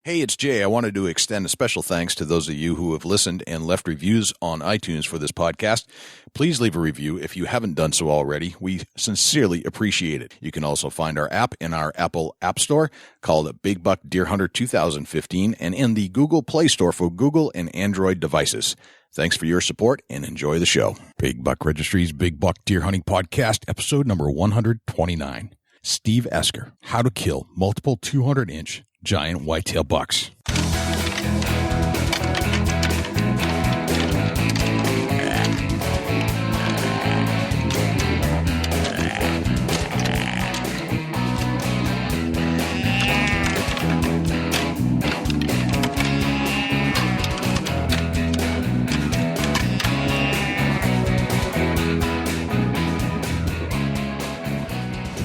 Hey, it's Jay. I wanted to extend a special thanks to those of you who have listened and left reviews on iTunes for this podcast. Please leave a review if you haven't done so already. We sincerely appreciate it. You can also find our app in our Apple App Store called Big Buck Deer Hunter 2015 and in the Google Play Store for Google and Android devices. Thanks for your support and enjoy the show. Big Buck Registry's Big Buck Deer Hunting Podcast, episode number 129. Steve Esker, How to Kill Multiple 200-inch Giant Whitetail Bucks.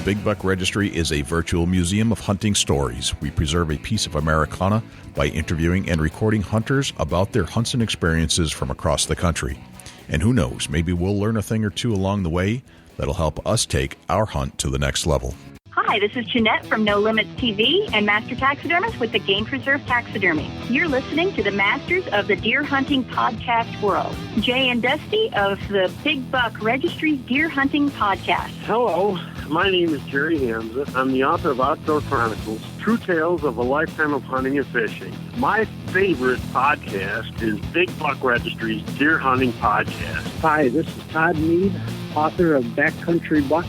Big Buck Registry is a virtual museum of hunting stories. We preserve a piece of Americana by interviewing and recording hunters about their hunts and experiences from across the country. And who knows, maybe we'll learn a thing or two along the way that'll help us take our hunt to the next level. Hi, this is Jeanette from No Limits TV and Master Taxidermist with the Game Preserve Taxidermy. You're listening to the Masters of the Deer Hunting Podcast World, Jay and Dusty of the Big Buck Registry's Deer Hunting Podcast. Hello, my name is Jerry Hamza. I'm the author of Outdoor Chronicles, True Tales of a Lifetime of Hunting and Fishing. My favorite podcast is Big Buck Registry's Deer Hunting Podcast. Hi, this is Todd Mead, author of Backcountry Bucks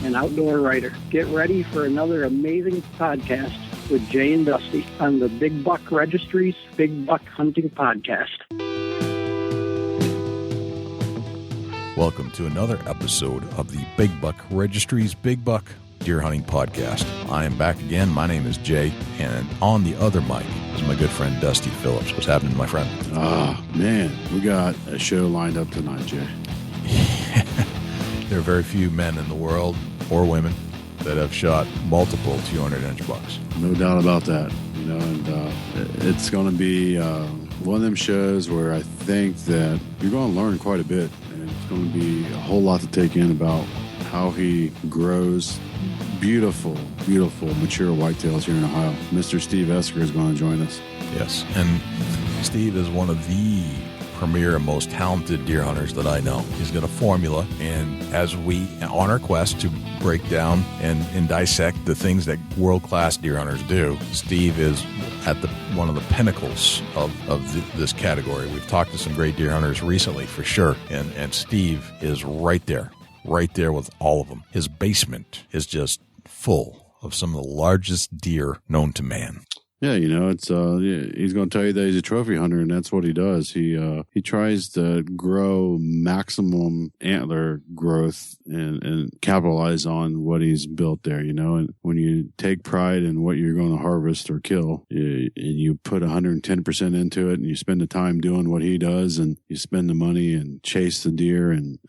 and outdoor writer. Get ready for another amazing podcast with Jay and Dusty on the Big Buck Registry's Big Buck Hunting Podcast. Welcome to another episode of the Big Buck Registry's Big Buck Deer Hunting Podcast. I am back again. My name is Jay, and on the other mic is my good friend Dusty Phillips. What's happening, my friend? Man, we got a show lined up tonight, Jay. There are very few men in the world, or women, that have shot multiple 200-inch bucks. No doubt about that. You know, and it's going to be one of them shows where I think that you're going to learn quite a bit, and it's going to be a whole lot to take in about how he grows beautiful, beautiful, mature whitetails here in Ohio. Mr. Steve Esker is going to join us. Yes, and Steve is one of the premier and most talented deer hunters that I know. He's got a formula, and as we on our quest to break down and dissect the things that world-class deer hunters do, Steve is at one of the pinnacles of this category. We've talked to some great deer hunters recently, for sure, and Steve is right there with all of them. His basement is just full of some of the largest deer known to man. Yeah, you know, it's he's going to tell you that he's a trophy hunter, and that's what he does. He tries to grow maximum antler growth and capitalize on what he's built there, you know. And when you take pride in what you're going to harvest or kill, and you put 110% into it, and you spend the time doing what he does, and you spend the money and chase the deer and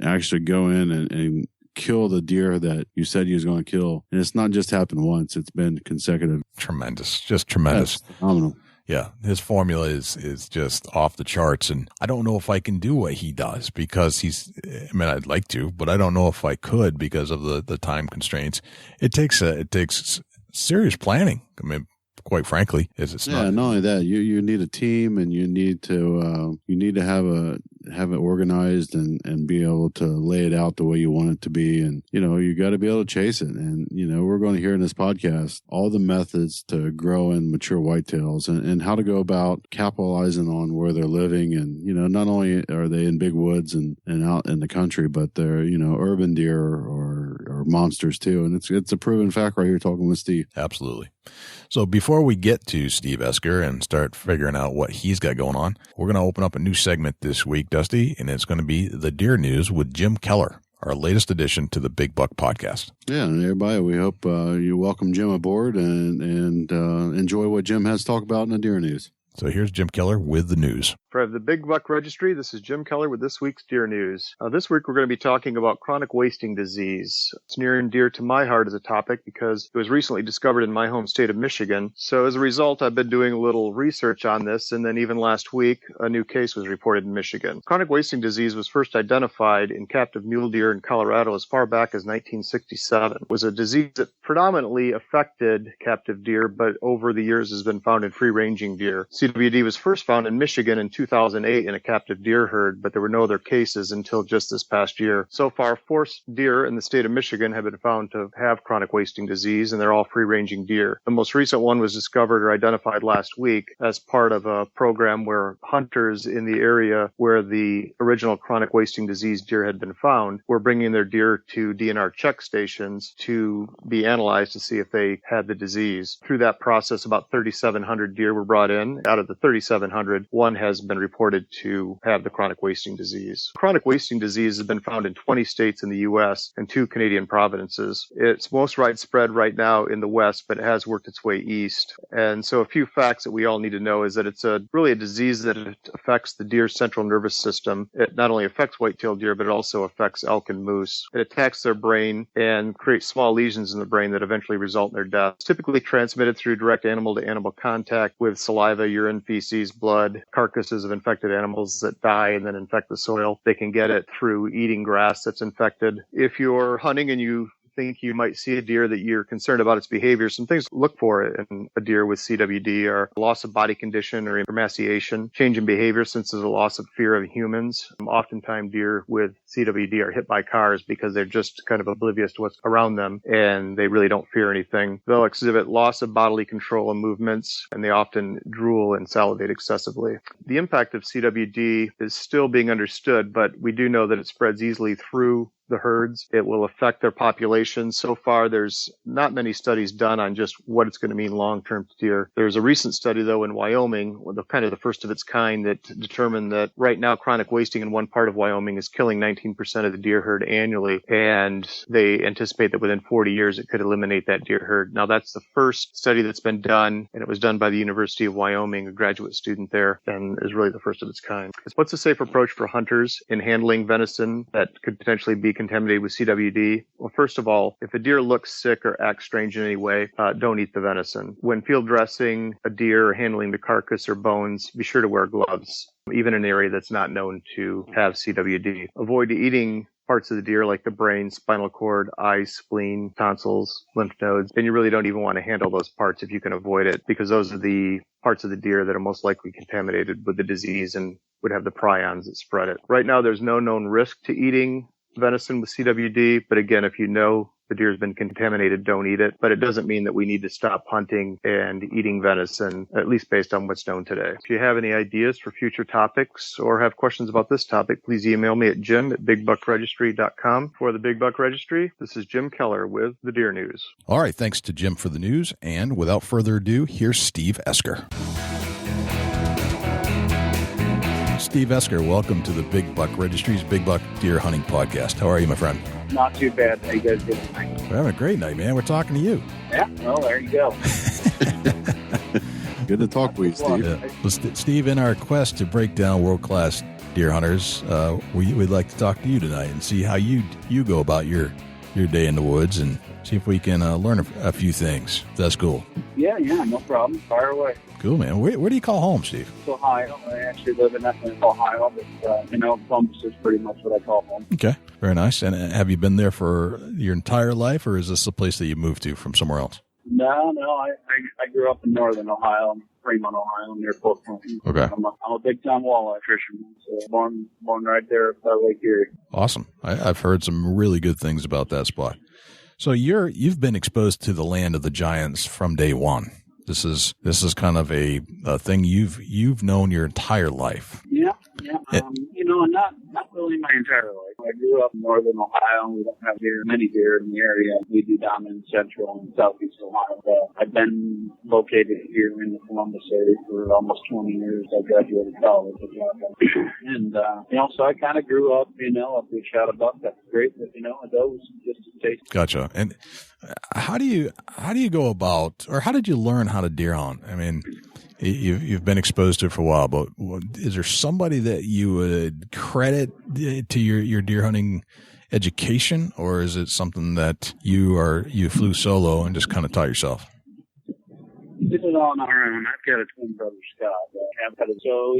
actually go in and kill the deer that you said you was going to kill. And it's not just happened once. It's been consecutive. Tremendous. Just tremendous. That's phenomenal. Yeah. His formula is just off the charts. And I don't know if I can do what he does because I'd like to, but I don't know if I could because of the time constraints. It takes serious planning. I mean, quite frankly, not only that, you need a team, and you need to have it organized and be able to lay it out the way you want it to be, and you know, you got to be able to chase it. And you know, we're going to hear in this podcast all the methods to grow and mature whitetails, and how to go about capitalizing on where they're living. And you know, not only are they in big woods and out in the country, but they're, you know, urban deer or monsters too. And it's a proven fact right here talking with Steve. Absolutely. So before we get to Steve Esker and start figuring out what he's got going on, we're going to open up a new segment this week, Dusty, and it's going to be the Deer News with Jim Keller, our latest addition to the Big Buck Podcast. Yeah, and everybody, we hope you welcome Jim aboard and enjoy what Jim has to talk about in the Deer News. So here's Jim Keller with the news. For the Big Buck Registry, this is Jim Keller with this week's Deer News. This week we're going to be talking about chronic wasting disease. It's near and dear to my heart as a topic because it was recently discovered in my home state of Michigan. So as a result, I've been doing a little research on this, and then even last week, a new case was reported in Michigan. Chronic wasting disease was first identified in captive mule deer in Colorado as far back as 1967. It was a disease that predominantly affected captive deer, but over the years has been found in free-ranging deer. CWD was first found in Michigan in 2008 in a captive deer herd, but there were no other cases until just this past year. So far, 4 deer in the state of Michigan have been found to have chronic wasting disease, and they're all free-ranging deer. The most recent one was discovered or identified last week as part of a program where hunters in the area where the original chronic wasting disease deer had been found were bringing their deer to DNR check stations to be analyzed to see if they had the disease. Through that process, about 3,700 deer were brought in. Out of the 3,700, one has been reported to have the chronic wasting disease. Chronic wasting disease has been found in 20 states in the U.S. and 2 Canadian provinces. It's most widespread right now in the West, but it has worked its way east. And so a few facts that we all need to know is that it's really a disease that affects the deer's central nervous system. It not only affects whitetail deer, but it also affects elk and moose. It attacks their brain and creates small lesions in the brain that eventually result in their death. It's typically transmitted through direct animal-to-animal contact with saliva, urine, feces, blood, carcasses of infected animals that die and then infect the soil. They can get it through eating grass that's infected. If you're hunting and you think you might see a deer that you're concerned about its behavior, some things to look for in a deer with CWD are loss of body condition or emaciation, change in behavior since there's a loss of fear of humans. Oftentimes deer with CWD are hit by cars because they're just kind of oblivious to what's around them and they really don't fear anything. They'll exhibit loss of bodily control and movements, and they often drool and salivate excessively. The impact of CWD is still being understood, but we do know that it spreads easily through the herds. It will affect their population. So far, there's not many studies done on just what it's going to mean long-term to deer. There's a recent study, though, in Wyoming, kind of the first of its kind, that determined that right now chronic wasting in one part of Wyoming is killing 19% of the deer herd annually, and they anticipate that within 40 years it could eliminate that deer herd. Now, that's the first study that's been done, and it was done by the University of Wyoming, a graduate student there, and is really the first of its kind. What's a safe approach for hunters in handling venison that could potentially be contaminated with CWD? Well, first of all, if a deer looks sick or acts strange in any way, don't eat the venison. When field dressing a deer or handling the carcass or bones, be sure to wear gloves, even in an area that's not known to have CWD. Avoid eating parts of the deer like the brain, spinal cord, eyes, spleen, tonsils, lymph nodes, and you really don't even want to handle those parts if you can avoid it, because those are the parts of the deer that are most likely contaminated with the disease and would have the prions that spread it. Right now, there's no known risk to eating venison with CWD, but again, if you know the deer has been contaminated, don't eat it. But it doesn't mean that we need to stop hunting and eating venison, at least based on what's known today. If you have any ideas for future topics or have questions about this topic, please email me at jim@bigbuckregistry.com. For the Big Buck Registry, this is Jim Keller with the Deer News. All right, thanks to Jim for the news. And without further ado, here's Steve Esker. Steve Esker, welcome to the Big Buck Registry's Big Buck Deer Hunting Podcast. How are you, my friend? Not too bad. How you guys doing tonight? We're having a great night, man. We're talking to you. Yeah, well, there you go. Good to talk with you, Steve. Yeah. Well, Steve, in our quest to break down world-class deer hunters, we'd like to talk to you tonight and see how you go about your day in the woods and see if we can learn a few things. That's cool. Yeah, no problem. Fire away. Cool, man. Where do you call home, Steve? It's Ohio. I actually live in Ohio, but Columbus is pretty much what I call home. Okay, very nice. And have you been there for your entire life, or is this a place that you moved to from somewhere else? No. I grew up in northern Ohio, Fremont, Ohio, near Polk County. Okay. I'm a big-time walleye fisherman, so born right there by Lake Erie. Awesome. I've heard some really good things about that spot. So you've been exposed to the land of the giants from day one. This is kind of a thing you've known your entire life. Yeah. Not really my entire life. I grew up in northern Ohio. We don't have many deer in the area. We do down in central and southeast Ohio. I've been located here in the Columbus area for almost 20 years. I graduated college. And, so I kind of grew up, if we shot a buck, that's great. But, those just a taste. Gotcha. And how do you go about, or how did you learn how to deer hunt? I mean, you've been exposed to it for a while, but is there somebody that you would credit to your deer hunting education, or is it something that you flew solo and just kind of taught yourself? Did it all on our own. I've got a twin brother, Scott. So,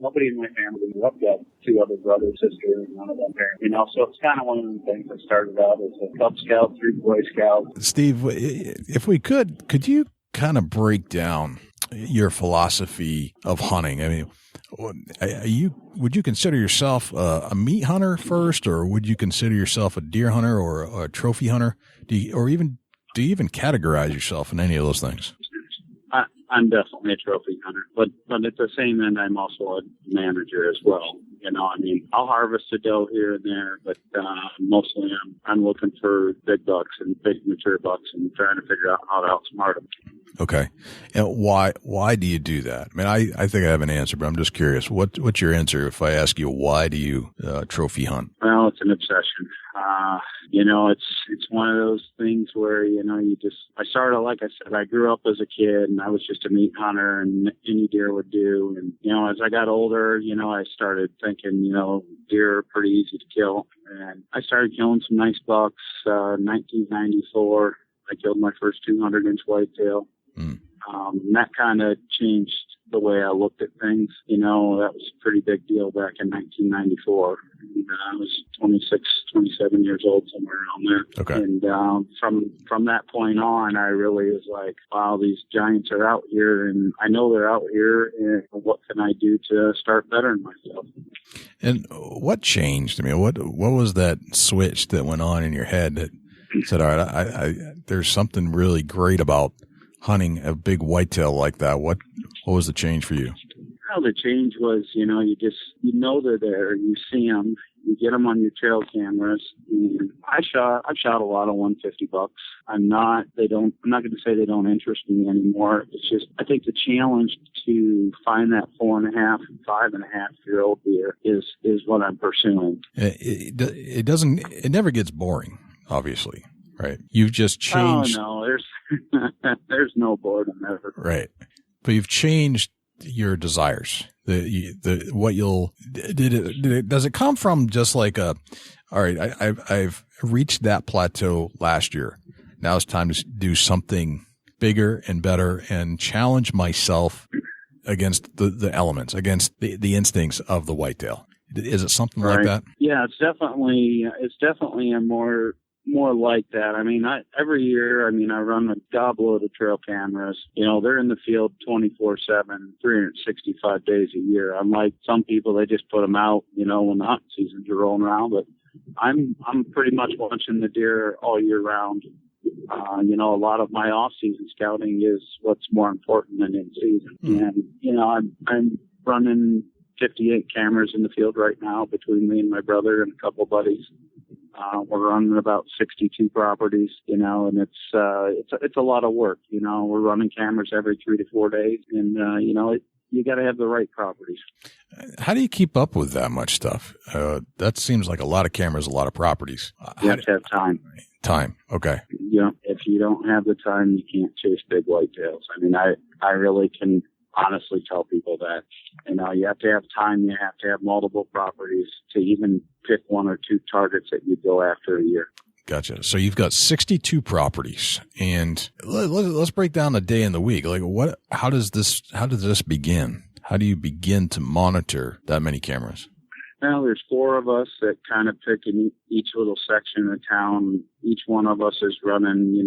nobody in my family. I've got 2 other brothers, sister, and none of them parents. So it's kind of one of the things that started out as a Cub Scout through Boy Scout. Steve, if we could you kind of break down your philosophy of hunting? I mean, would you consider yourself a meat hunter first, or would you consider yourself a deer hunter or a trophy hunter? Do you even categorize yourself in any of those things? I'm definitely a trophy hunter, but at the same end, I'm also a manager as well. I'll harvest a doe here and there, but mostly I'm looking for big bucks and big mature bucks and trying to figure out how to outsmart them. Okay. And why do you do that? I mean, I think I have an answer, but I'm just curious. What's your answer if I ask you, why do you trophy hunt? Well, it's an obsession. It's one of those things where, I started, like I said, I grew up as a kid and I was just a meat hunter and any deer would do. And, as I got older, I started thinking, deer are pretty easy to kill. And I started killing some nice bucks. 1994, I killed my first 200-inch whitetail. And that kind of changed the way I looked at things. That was a pretty big deal back in 1994. And, I was 26, 27 years old, somewhere around there. Okay. And from that point on, I really was like, wow, these giants are out here, and I know they're out here, and what can I do to start bettering myself? And what changed? I mean, what was that switch that went on in your head that said, all right, I there's something really great about hunting a big whitetail like that? What was the change for you? Well, the change was, you know they're there, you see them, you get them on your trail cameras. And I've shot a lot of 150 bucks. I'm not going to say they don't interest me anymore. It's just, I think the challenge to find that 4.5, 5.5-year-old deer is what I'm pursuing. It never gets boring, obviously. Right. You've just changed. Oh, no, there's no boredom ever. Right. But you've changed your desires. Does it come from just like all right, I've reached that plateau last year. Now it's time to do something bigger and better and challenge myself against the elements, against the instincts of the whitetail. Is it something like that? Yeah, it's definitely a more like that. I mean, every year, I run a gobload of trail cameras. They're in the field 24/7, 365 days a year. Unlike some people, they just put them out, when the hunting seasons are rolling around. But I'm pretty much watching the deer all year round. A lot of my off-season scouting is what's more important than in season. And, I'm running 58 cameras in the field right now between me and my brother and a couple buddies. We're running about 62 properties, and it's a lot of work. We're running cameras every 3 to 4 days, and you got to have the right properties. How do you keep up with that much stuff? That seems like a lot of cameras, a lot of properties. You have to have time. Time. Okay. If you don't have the time, you can't chase big whitetails. I really can honestly tell people that, you have to have time, you have to have multiple properties to even pick 1 or 2 targets that you go after a year. Gotcha. So you've got 62 properties, and let's break down the day and the week. Like how does this begin? How do you begin to monitor that many cameras? Well, there's 4 of us that kind of pick in each little section of town. Each one of us is running,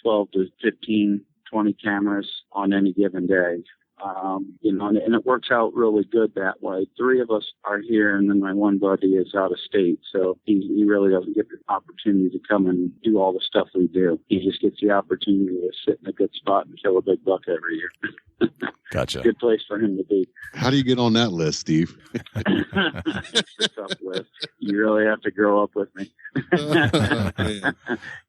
12 to 15, 20 cameras on any given day. And it works out really good that way. 3 of us are here, and then my one buddy is out of state, so he really doesn't get the opportunity to come and do all the stuff we do. He just gets the opportunity to sit in a good spot and kill a big buck every year. Gotcha. Good place for him to be. How do you get on that list, Steve? It's a tough list. You really have to grow up with me.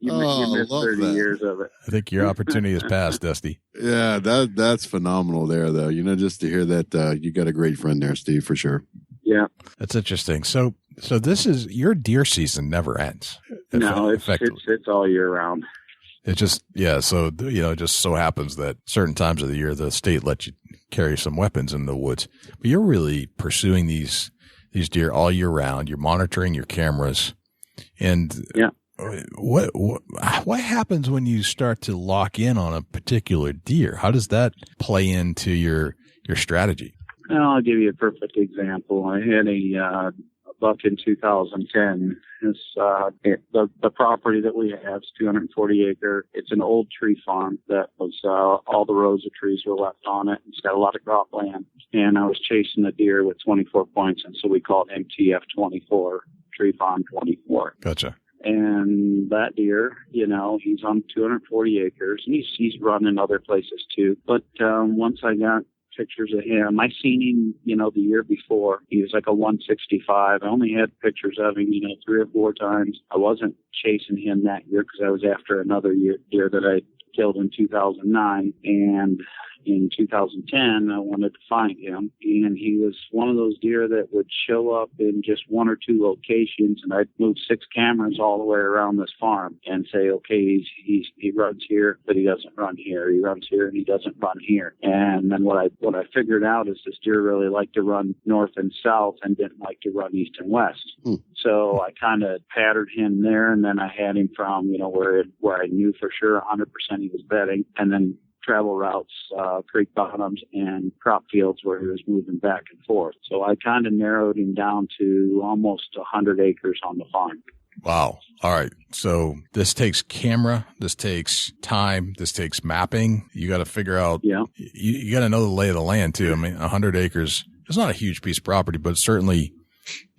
You missed 30 years of it. I think your opportunity has passed, Dusty. Yeah, that's phenomenal there, though. Just to hear that you got a great friend there, Steve, for sure. Yeah. That's interesting. So this is your deer season never ends. No, it's all year round. It just, so, it just so happens that certain times of the year, the state lets you carry some weapons in the woods. But you're really pursuing these deer all year round. You're monitoring your cameras. And what happens when you start to lock in on a particular deer? How does that play into your strategy? Well, I'll give you a perfect example. I had a buck in 2010. The property that we have is 240 acre. It's an old tree farm that was all the rows of trees were left on it. It's got a lot of cropland. And I was chasing a deer with 24 points, and so we call it MTF 24, Tree Farm 24. Gotcha. And that deer, he's on 240 acres, and he's running other places too. But once I got pictures of him, I seen him, the year before. He was like a 165. I only had pictures of him, 3 or 4 times. I wasn't chasing him that year because I was after another deer that I killed in 2009. And in 2010, I wanted to find him, and he was one of those deer that would show up in just 1 or 2 locations, and I'd move 6 cameras all the way around this farm and say, okay, he runs here, but he doesn't run here. He runs here, and he doesn't run here. And then what I figured out is this deer really liked to run north and south and didn't like to run east and west. So I kind of patterned him there, and then I had him from, where I knew for sure 100% he was bedding, and then travel routes, creek bottoms, and crop fields where he was moving back and forth. So I kind of narrowed him down to almost 100 acres on the farm. Wow. All right. So this takes camera, this takes time, this takes mapping. You got to figure out, you got to know the lay of the land too. I mean, 100 acres, it's not a huge piece of property, but certainly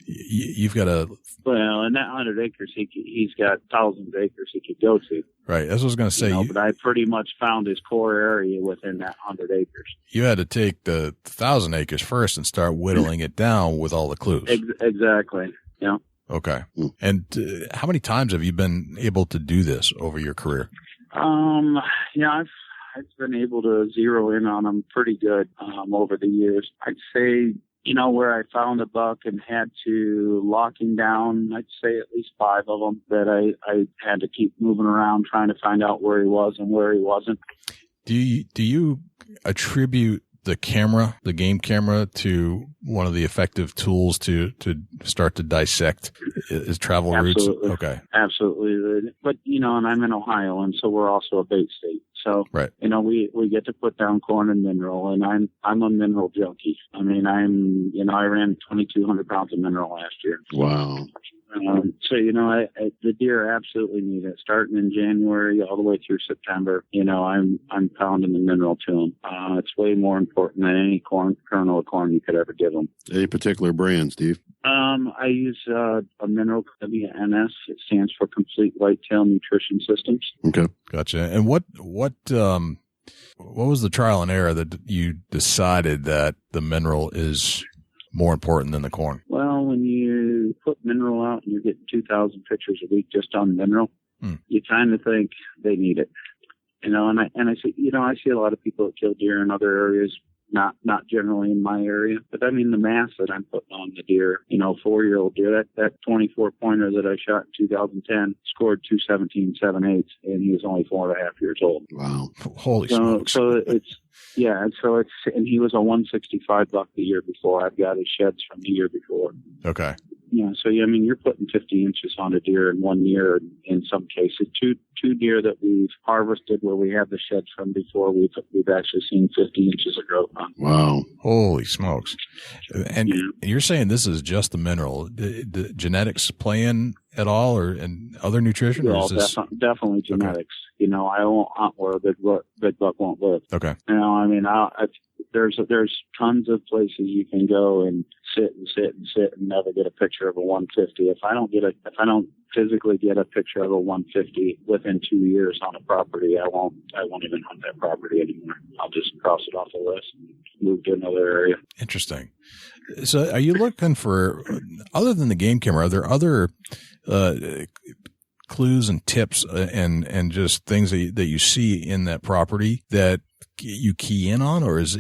you've got to. Well, in that 100 acres, he's got thousands of acres he could go to. Right. That's what I was going to say. But I pretty much found his core area within that 100 acres. You had to take the 1,000 acres first and start whittling it down with all the clues. Exactly. Yeah. Okay. And how many times have you been able to do this over your career? I've been able to zero in on them pretty good over the years. I'd say, where I found a buck and had to lock him down, I'd say at least 5 of them that I had to keep moving around trying to find out where he was and where he wasn't. Do you attribute the game camera, to one of the effective tools to start to dissect his travel routes? Okay. Absolutely. But, and I'm in Ohio, and so we're also a bait state. So, right. We get to put down corn and mineral, and I'm a mineral junkie. I mean, I ran 2,200 pounds of mineral last year. Wow. So, the deer absolutely need it. Starting in January all the way through September, I'm pounding the mineral to them. It's way more important than any kernel of corn you could ever give them. Any particular brand, Steve? I use a mineral WNS. It stands for Complete Whitetail Nutrition Systems. Okay, gotcha. And what was the trial and error that you decided that the mineral is more important than the corn? Well, when you put mineral out and you're getting 2,000 pictures a week just on mineral, you kind of think they need it. And I see, I see a lot of people that kill deer in other areas, not generally in my area. But I mean, the mass that I'm putting on the deer, 4-year-old deer, that 24 pointer that I shot in 2010 scored 217 7/8, and he was only 4.5 years old. Wow. Holy smokes. And he was a 165 buck the year before. I've got his sheds from the year before. Okay. Yeah, so you're putting 50 inches on a deer in 1 year. In some cases, two deer that we've harvested where we have the sheds from before, we've actually seen 50 inches of growth on. Wow! Holy smokes! And you're saying this is just the mineral? The genetics play in at all, and other nutrition? Well, definitely genetics. Okay. I won't hunt where a big buck won't live. Okay. There's tons of places you can go and sit and never get a picture of a 150. If I don't physically get a picture of a 150 within 2 years on a property, I won't even hunt that property anymore. I'll just cross it off the list and move to another area. Interesting. So are you looking for, other than the game camera, are there other clues and tips and just things that you see in that property that you key in on, or is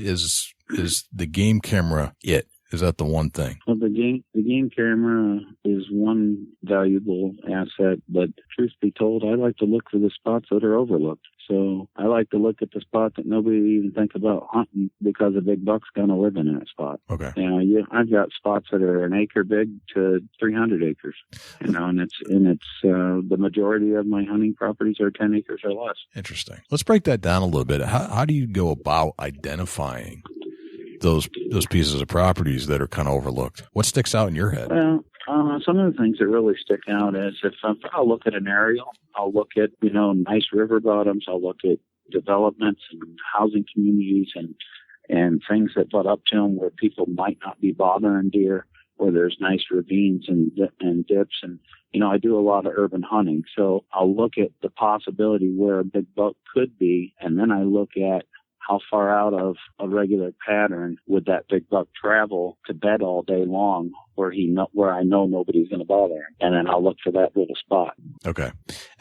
the game camera it? Is that the one thing? Well, the game camera is one valuable asset, but truth be told, I like to look for the spots that are overlooked. So I like to look at the spot that nobody even think about hunting because a big buck's going to live in that spot. Okay. I've got spots that are an acre big to 300 acres, and it's the majority of my hunting properties are 10 acres or less. Interesting. Let's break that down a little bit. How do you go about identifying those pieces of properties that are kind of overlooked? What sticks out in your head? Well, some of the things that really stick out is if I'll look at an aerial, I'll look at, nice river bottoms. I'll look at developments and housing communities and things that butt up to them where people might not be bothering deer, where there's nice ravines and dips. And, I do a lot of urban hunting. So I'll look at the possibility where a big buck could be. And then I look at how far out of a regular pattern would that big buck travel to bed all day long where I know nobody's going to bother him. And then I'll look for that little spot. Okay.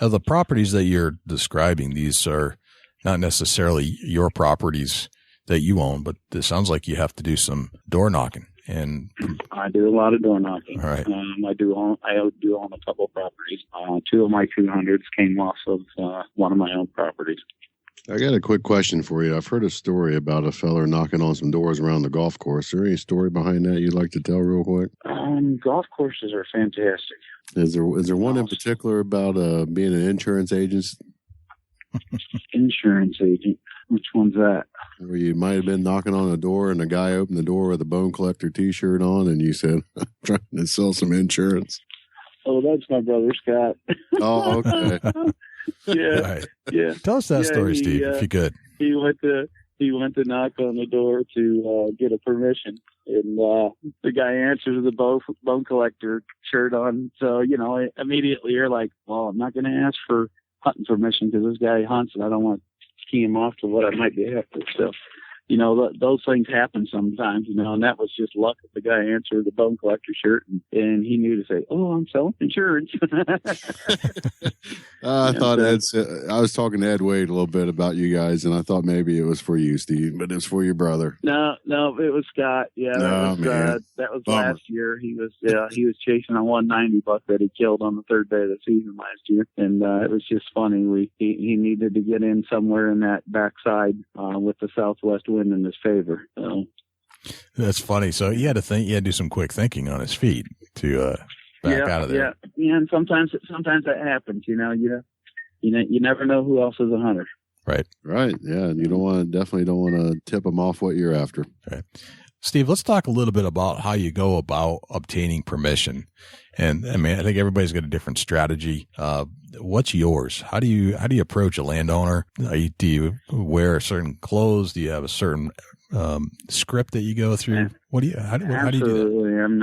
Now, the properties that you're describing, these are not necessarily your properties that you own, but it sounds like you have to do some door knocking. And I do a lot of door knocking. All right. I do own a couple of properties. Two of my 200s came off of one of my own properties. I got a quick question for you. I've heard a story about a feller knocking on some doors around the golf course. Is there any story behind that you'd like to tell real quick? Golf courses are fantastic. Is there one in particular about being an insurance agent? Insurance agent? Which one's that? Where you might have been knocking on a door and a guy opened the door with a Bone Collector t-shirt on and you said, I'm trying to sell some insurance. Oh, that's my brother, Scott. Oh, okay. Yeah, right. Yeah. Tell us that story, Steve, if you could. He went to knock on the door to get a permission, and the guy answers with a Bone Collector shirt on. So immediately you're like, well, I'm not going to ask for hunting permission because this guy hunts, and I don't want to key him off to what I might be after. So. Those things happen sometimes, and that was just luck that the guy answered the Bone Collector shirt and he knew to say, oh, I'm selling insurance. I was talking to Ed Wade a little bit about you guys, and I thought maybe it was for you, Steve, but it's for your brother. No, it was Scott. Yeah, that was Bummer. last year. He was chasing a 190 buck that he killed on the third day of the season last year, and it was just funny. He needed to get in somewhere in that backside with the southwest wind in his favor. So. That's funny. So you had to do some quick thinking on his feet to back out of there. Yeah, and sometimes that happens. You never know who else is a hunter. Right. Yeah, and you definitely don't want to tip them off what you're after. Right. Steve, let's talk a little bit about how you go about obtaining permission. And I mean, I think everybody's got a different strategy. What's yours? How do you approach a landowner? Do you wear certain clothes? Do you have a certain script that you go through? How do you do that? Absolutely. I'm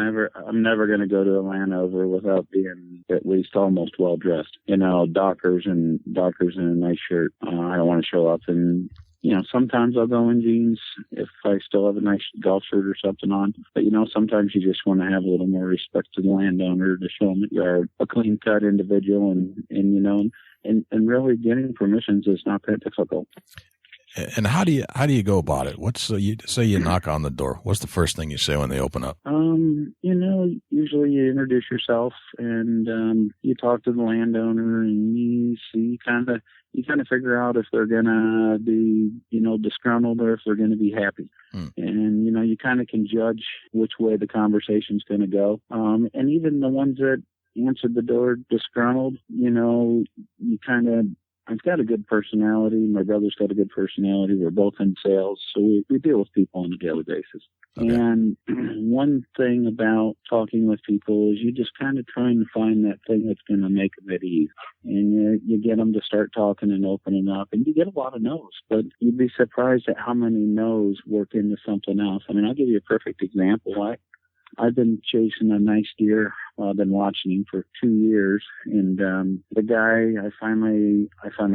never going to go to a landowner without being at least almost well dressed. Dockers and a nice shirt. I don't want to show up in. Sometimes I'll go in jeans if I still have a nice golf shirt or something on. But, sometimes you just want to have a little more respect to the landowner to show them that you're a clean-cut individual and really getting permissions is not that difficult. And how do you go about it? You say you knock on the door. What's the first thing you say when they open up? Usually you introduce yourself and you talk to the landowner and you kind of figure out if they're gonna be, disgruntled or if they're gonna be happy. And you kind of can judge which way the conversation's gonna go. And even the ones that answered the door disgruntled, I've got a good personality. My brother's got a good personality. We're both in sales, so we deal with people on a daily basis. Okay. And one thing about talking with people is you just kind of trying to find that thing that's going to make them at ease. And you get them to start talking and opening up, and you get a lot of no's. But you'd be surprised at how many no's work into something else. I mean, I'll give you a perfect example. I've been chasing a nice deer. I've been watching him for 2 years, and the guy, I finally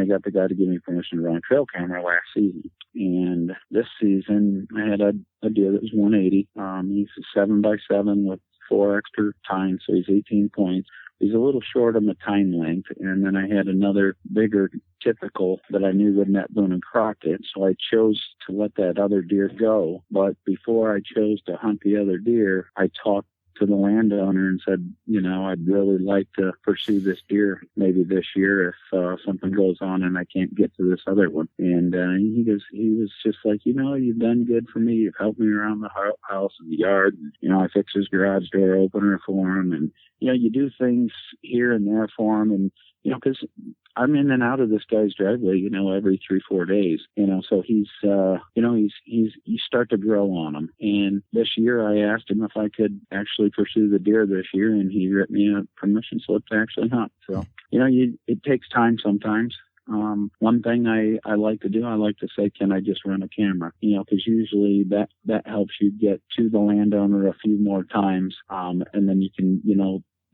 got the guy to give me permission to run a trail camera last season. And this season, I had a deer that was 180. He's a 7x7 with 4 extra tines, so he's 18 points. He's a little short on the tine length, and then I had another bigger typical that I knew would net Boone and Crockett, so I chose to let that other deer go. But before I chose to hunt the other deer, I talked to the landowner and said, I'd really like to pursue this deer maybe this year if something goes on and I can't get to this other one. And he was just like, you've done good for me. You've helped me around the house and the yard. And, I fixed his garage door opener for him. And, you do things here and there for him. And, because I'm in and out of this guy's driveway, every 3-4 days, so he's, you start to grow on him. And this year I asked him if I could actually pursue the deer this year, and he wrote me a permission slip to actually hunt. So, it takes time sometimes. One thing I like to do, I like to say, can I just run a camera? Because usually that helps you get to the landowner a few more times. And then you can,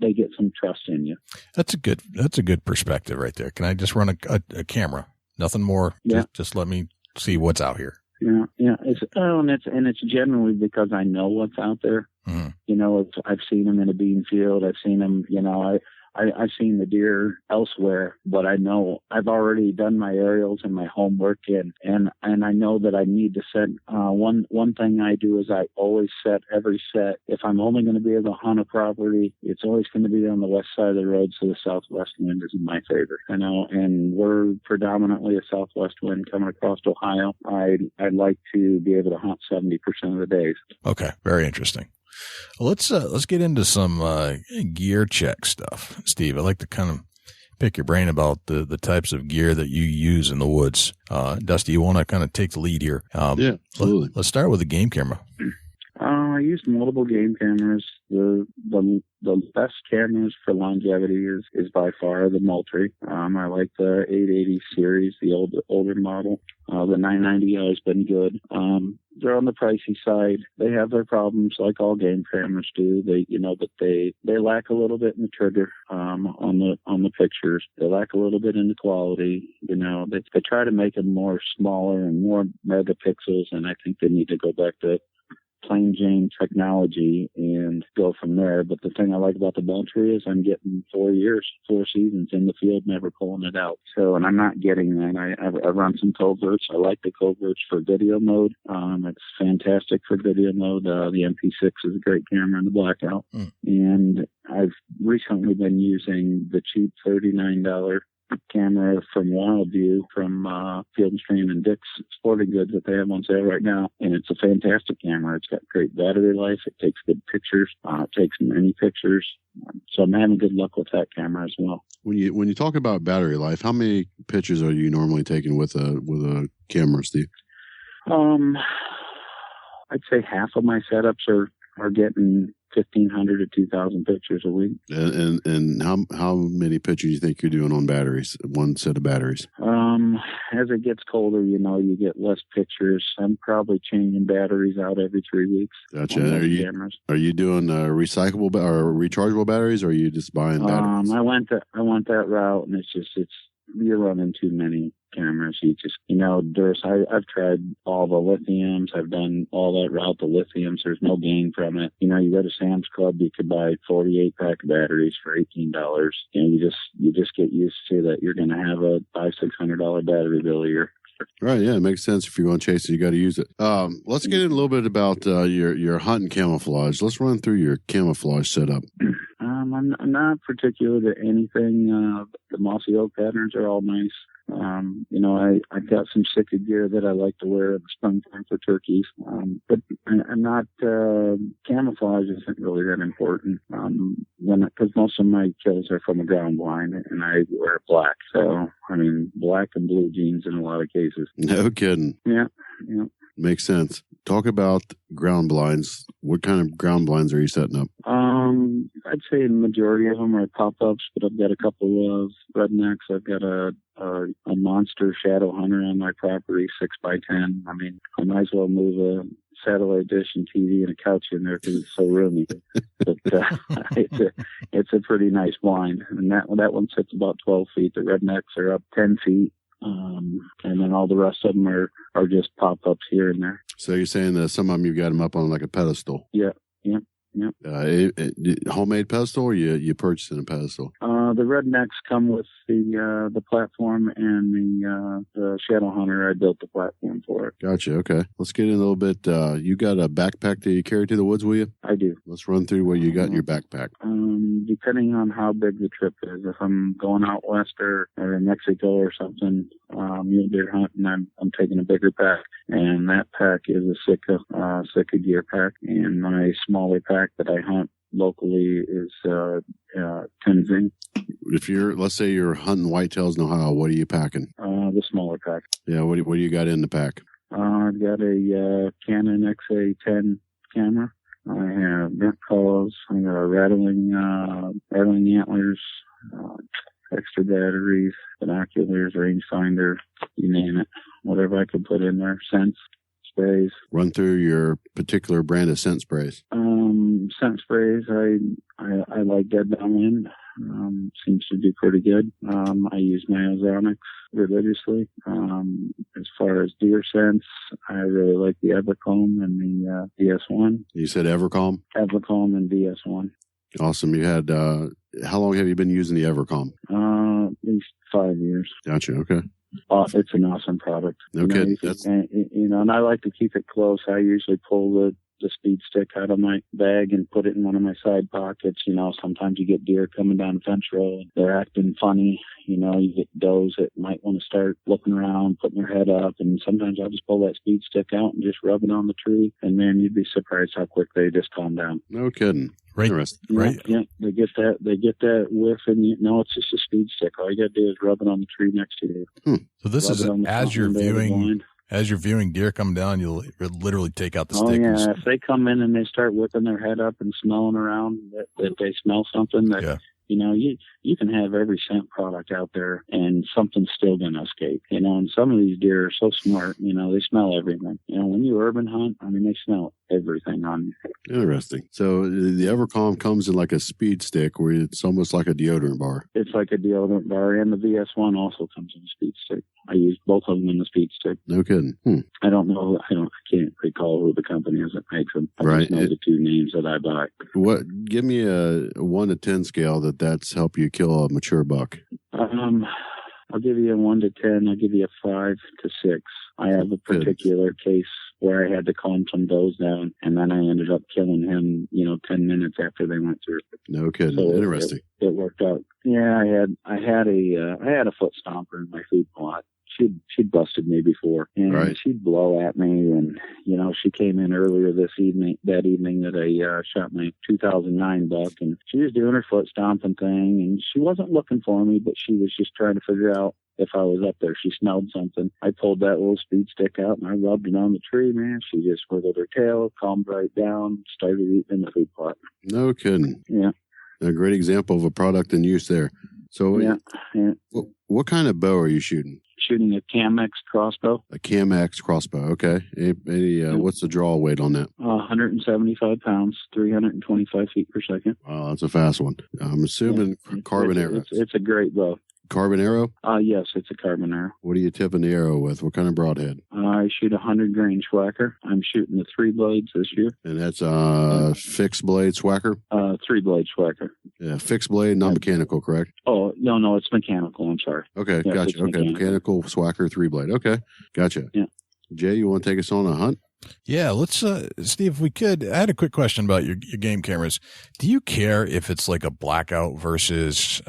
they get some trust in you. That's a good perspective right there. Can I just run a camera? Nothing more. Yeah. Just let me see what's out here. Yeah. It's generally because I know what's out there. Mm-hmm. I've seen them in a bean field. I've seen them, I've seen the deer elsewhere, but I know I've already done my aerials and my homework, and I know that I need to set. One thing I do is I always set every set. If I'm only going to be able to hunt a property, it's always going to be on the west side of the road, so the southwest wind is in my favor. And we're predominantly a southwest wind coming across Ohio. I'd like to be able to hunt 70% of the days. Okay, very interesting. Well, let's get into some gear check stuff, Steve. I'd like to kind of pick your brain about the types of gear that you use in the woods. Dusty, you want to kind of take the lead here? Yeah, absolutely. Let's start with the game camera. I use multiple game cameras. The best cameras for longevity is by far the Moultrie. I like the 880 series, the older model. The 990 has been good. They're on the pricey side. They have their problems, like all game cameras do. But they lack a little bit in the trigger on the pictures. They lack a little bit in the quality. They try to make them more smaller and more megapixels, and I think they need to go back to plain Jane technology and go from there. But the thing I like about the Moultrie is I'm getting 4 seasons in the field, never pulling it out. So, and I'm not getting that. I run some coverts. I like the coverts for video mode. It's fantastic for video mode. The MP6 is a great camera in the blackout. And I've recently been using the cheap $39 camera from Wildview from Field & Stream and Dick's Sporting Goods that they have on sale right now, and it's a fantastic camera. It's got great battery life. It takes good pictures. It takes many pictures. So I'm having good luck with that camera as well. When you talk about battery life, how many pictures are you normally taking with a camera, Steve? I'd say half of my setups are getting 1,500 to 2,000 pictures a week. And how many pictures do you think you're doing on batteries? One set of batteries. As it gets colder, you get less pictures. I'm probably changing batteries out every 3 weeks. Gotcha. Are you doing recyclable or rechargeable batteries, or are you just buying batteries? I went that route, and you're running too many cameras. I've tried all the lithiums. I've done all that route, the lithiums. There's no gain from it. You go to Sam's Club, you could buy 48 pack of batteries for $18. You just get used to that. You're going to have a $500-600 battery bill a year. Right, yeah, it makes sense. If you want to chase it, you got to use it. Let's get in a little bit about your hunting camouflage. Let's run through your camouflage setup. I'm not particular to anything. The mossy oak patterns are all nice. I've got some Thicket gear that I like to wear in the springtime for turkeys. But I'm not, camouflage isn't really that important. Because most of my kills are from a ground blind and I wear black. So, black and blue jeans in a lot of cases. No kidding. Yeah. Makes sense. Talk about ground blinds. What kind of ground blinds are you setting up? I'd say the majority of them are pop-ups, but I've got a couple of rednecks. I've got a monster shadow hunter on my property, 6x10. I might as well move a satellite dish and TV and a couch in there because it's so roomy. But it's a pretty nice blind. And that one sits about 12 feet. The rednecks are up 10 feet. And then all the rest of them are just pop-ups here and there. So you're saying that some of them you've got them up on like a pedestal? Yeah. Yep. Homemade pedestal, or you purchased a pedestal? The rednecks come with the platform, and the Shadow Hunter, I built the platform for it. Gotcha. Okay. Let's get in a little bit. You got a backpack that you carry to the woods, will you? I do. Let's run through what you got in your backpack. Depending on how big the trip is, if I'm going out west or in Mexico or something, mule deer hunting, I'm taking a bigger pack, and that pack is a Sitka gear pack, and my smaller pack that I hunt locally is 10 zinc. If let's say you're hunting whitetails in Ohio, what are you packing? The smaller pack. Yeah, what do you got in the pack? I've got a Canon XA10 camera. I have burnt calls. I got rattling antlers, extra batteries, binoculars, rangefinder, you name it. Whatever I could put in there. Scents, sprays. Run through your particular brand of scent sprays. Scent sprays, I like Dead Downwind. Seems to do pretty good. I use my ozonics religiously. As far as deer scents, I really like the Evercomb and the DS1. You said Evercomb? Evercomb and DS1. Awesome. You had, how long have you been using the Evercomb? At least 5 years. Gotcha. Okay. It's an awesome product. Okay. And I like to keep it close. I usually pull the speed stick out of my bag and put it in one of my side pockets. Sometimes you get deer coming down the fence row and they're acting funny. You get does that might want to start looking around, putting their head up, and sometimes I'll just pull that speed stick out and just rub it on the tree, and man, you'd be surprised how quick they just calm down. No kidding. Right. Interesting. Right. Yeah. They get that whiff, and it's just a speed stick. All you got to do is rub it on the tree next to you. So this is as you're viewing deer come down, you'll literally take out the stick. Oh, yeah. If they come in and they start whipping their head up and smelling around, that they smell something that, you can have every scent product out there and something's still going to escape. And some of these deer are so smart, they smell everything. When you urban hunt, they smell everything on you. Interesting. So the Evercomb comes in like a speed stick where it's almost like a deodorant bar. It's like a deodorant bar, and the VS1 also comes in a speed stick. I use both of them in the speed stick. No kidding. I don't know. I can't recall who the company is that makes them. I just know the two names that I buy. Give me a 1 to 10 scale that's helped you kill a mature buck. I'll give you a 1 to 10. I'll give you a 5 to 6. I have a particular case where I had to calm some does down, and then I ended up killing him, 10 minutes after they went through. No kidding. So interesting. It worked out. Yeah, I had a foot stomper in my feed plot. She'd busted me before, and she'd blow at me, and she came in earlier that evening that I shot my 2009 buck, and she was doing her foot stomping thing, and she wasn't looking for me, but she was just trying to figure out if I was up there. She smelled something. I pulled that little speed stick out and I rubbed it on the tree, man. She just wiggled her tail, calmed right down, started eating in the food plot. No kidding. Yeah. A great example of a product in use there. So what kind of bow are you shooting? Shooting a Cam X crossbow. A Cam X crossbow. Okay. What's the draw weight on that? 175 pounds, 325 feet per second. Oh, that's a fast one. I'm assuming carbon arrow. It's a great bow. Carbon arrow? Yes, it's a carbon arrow. What are you tipping the arrow with? What kind of broadhead? I shoot 100 grain Schwacker. I'm shooting the 3 blades this year. And that's fixed blade Schwacker? 3 blade Schwacker. Yeah, fixed blade, not mechanical, correct? Oh, no, it's mechanical. I'm sorry. Okay, yes, gotcha. Okay, mechanical Schwacker 3 blade. Okay, gotcha. Yeah. Jay, you want to take us on a hunt? Yeah, let's, Steve, if we could, I had a quick question about your game cameras. Do you care if it's like a blackout versus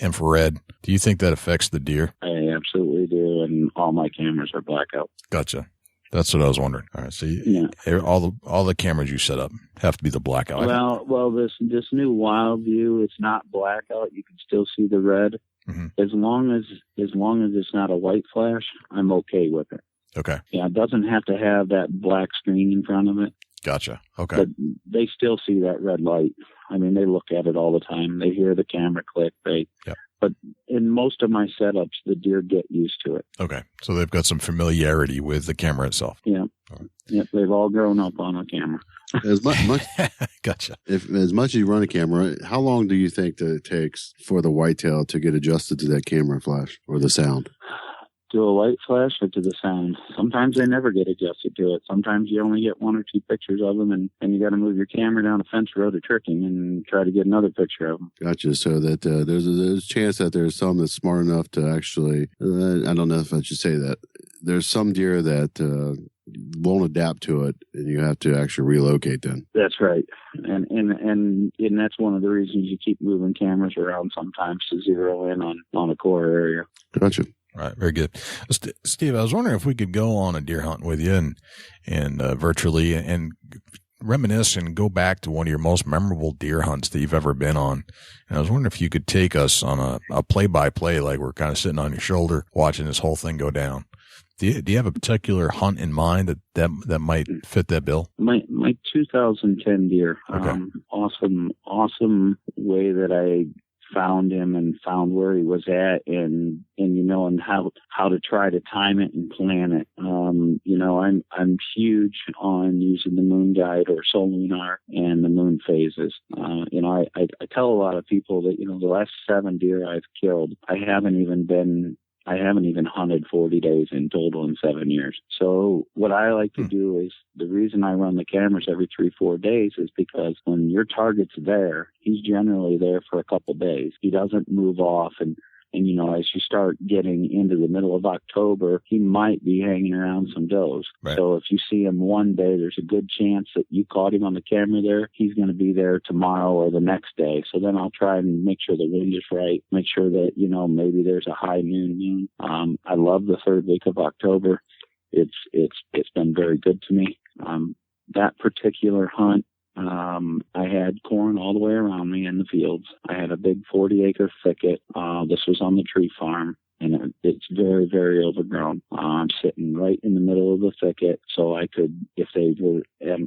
infrared? Do you think that affects the deer? I absolutely do, and all my cameras are blackout. Gotcha. That's what I was wondering. All right, so all the cameras you set up have to be the blackout. Well, this new Wild View, it's not blackout. You can still see the red. Mm-hmm. As long as it's not a white flash, I'm okay with it. Okay. Yeah, it doesn't have to have that black screen in front of it. Gotcha. Okay. But they still see that red light. They look at it all the time. They hear the camera click. But in most of my setups, the deer get used to it. Okay. So they've got some familiarity with the camera itself. Yeah. Right. Yep. They've all grown up on a camera. As much Gotcha. As much as you run a camera, how long do you think that it takes for the whitetail to get adjusted to that camera flash or the sound? to a white flash or to the sound. Sometimes they never get adjusted to it. Sometimes you only get 1 or 2 pictures of them, and you got to move your camera down a fence row to tricking and try to get another picture of them. Gotcha. So that there's a chance that there's some that's smart enough to actually, I don't know if I should say that. There's some deer that won't adapt to it, and you have to actually relocate them. That's right. And that's one of the reasons you keep moving cameras around sometimes to zero in on a core area. Gotcha. Right. Very good. Steve, I was wondering if we could go on a deer hunt with you and virtually and reminisce and go back to one of your most memorable deer hunts that you've ever been on. And I was wondering if you could take us on a play-by-play, like we're kind of sitting on your shoulder watching this whole thing go down. Do you have a particular hunt in mind that might fit that bill? My 2010 deer. Okay. Awesome way that I found him and found where he was at and how to try to time it and plan it. I'm huge on using the moon guide or solunar and the moon phases. I tell a lot of people that, the last 7 deer I've killed, I haven't even hunted 40 days in total in 7 years. So what I like to do is, the reason I run the cameras every 3-4 days is because when your target's there, he's generally there for a couple days. He doesn't move off. And as you start getting into the middle of October, he might be hanging around some does. Right. So if you see him one day, there's a good chance that you caught him on the camera there. He's going to be there tomorrow or the next day. So then I'll try and make sure the wind is right, make sure that, maybe there's a high noon moon. I love the 3rd week of October. It's been very good to me. That particular hunt, I had corn all the way around me in the fields. I had a big 40-acre thicket. This was on the tree farm, and it's very, very overgrown. I'm sitting right in the middle of the thicket, so I could, if they were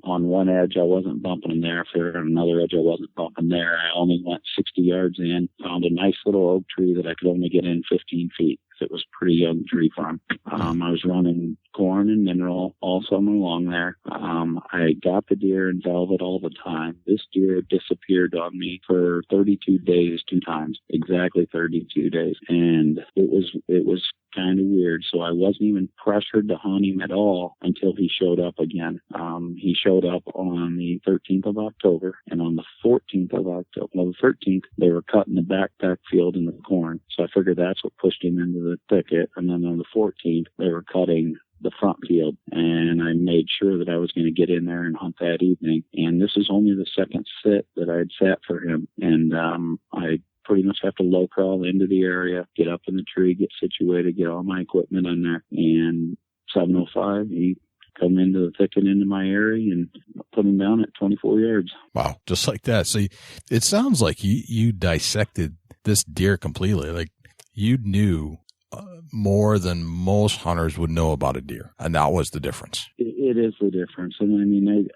on one edge, I wasn't bumping them there. If they were on another edge, I wasn't bumping there. I only went 60 yards in, found a nice little oak tree that I could only get in 15 feet. It was a pretty young tree farm. I was running corn and mineral all summer long there. I got the deer in velvet all the time. This deer disappeared on me for 32 days 2 times, exactly 32 days. And it was kind of weird. So I wasn't even pressured to hunt him at all until he showed up again. He showed up on the 13th of October, and on the 14th of October, the 13th, they were cutting the backpack field in the corn. So I figured that's what pushed him into the thicket. And then on the 14th, they were cutting the front field, and I made sure that I was going to get in there and hunt that evening. And this is only the second sit that I had sat for him. And I pretty much have to low crawl into the area, get up in the tree, get situated, get all my equipment in there. And 7:05, he come into the thicket into my area and put him down at 24 yards. Wow. Just like that. So it sounds like you dissected this deer completely. Like you knew more than most hunters would know about a deer. And that was the difference. It is the difference. And I mean,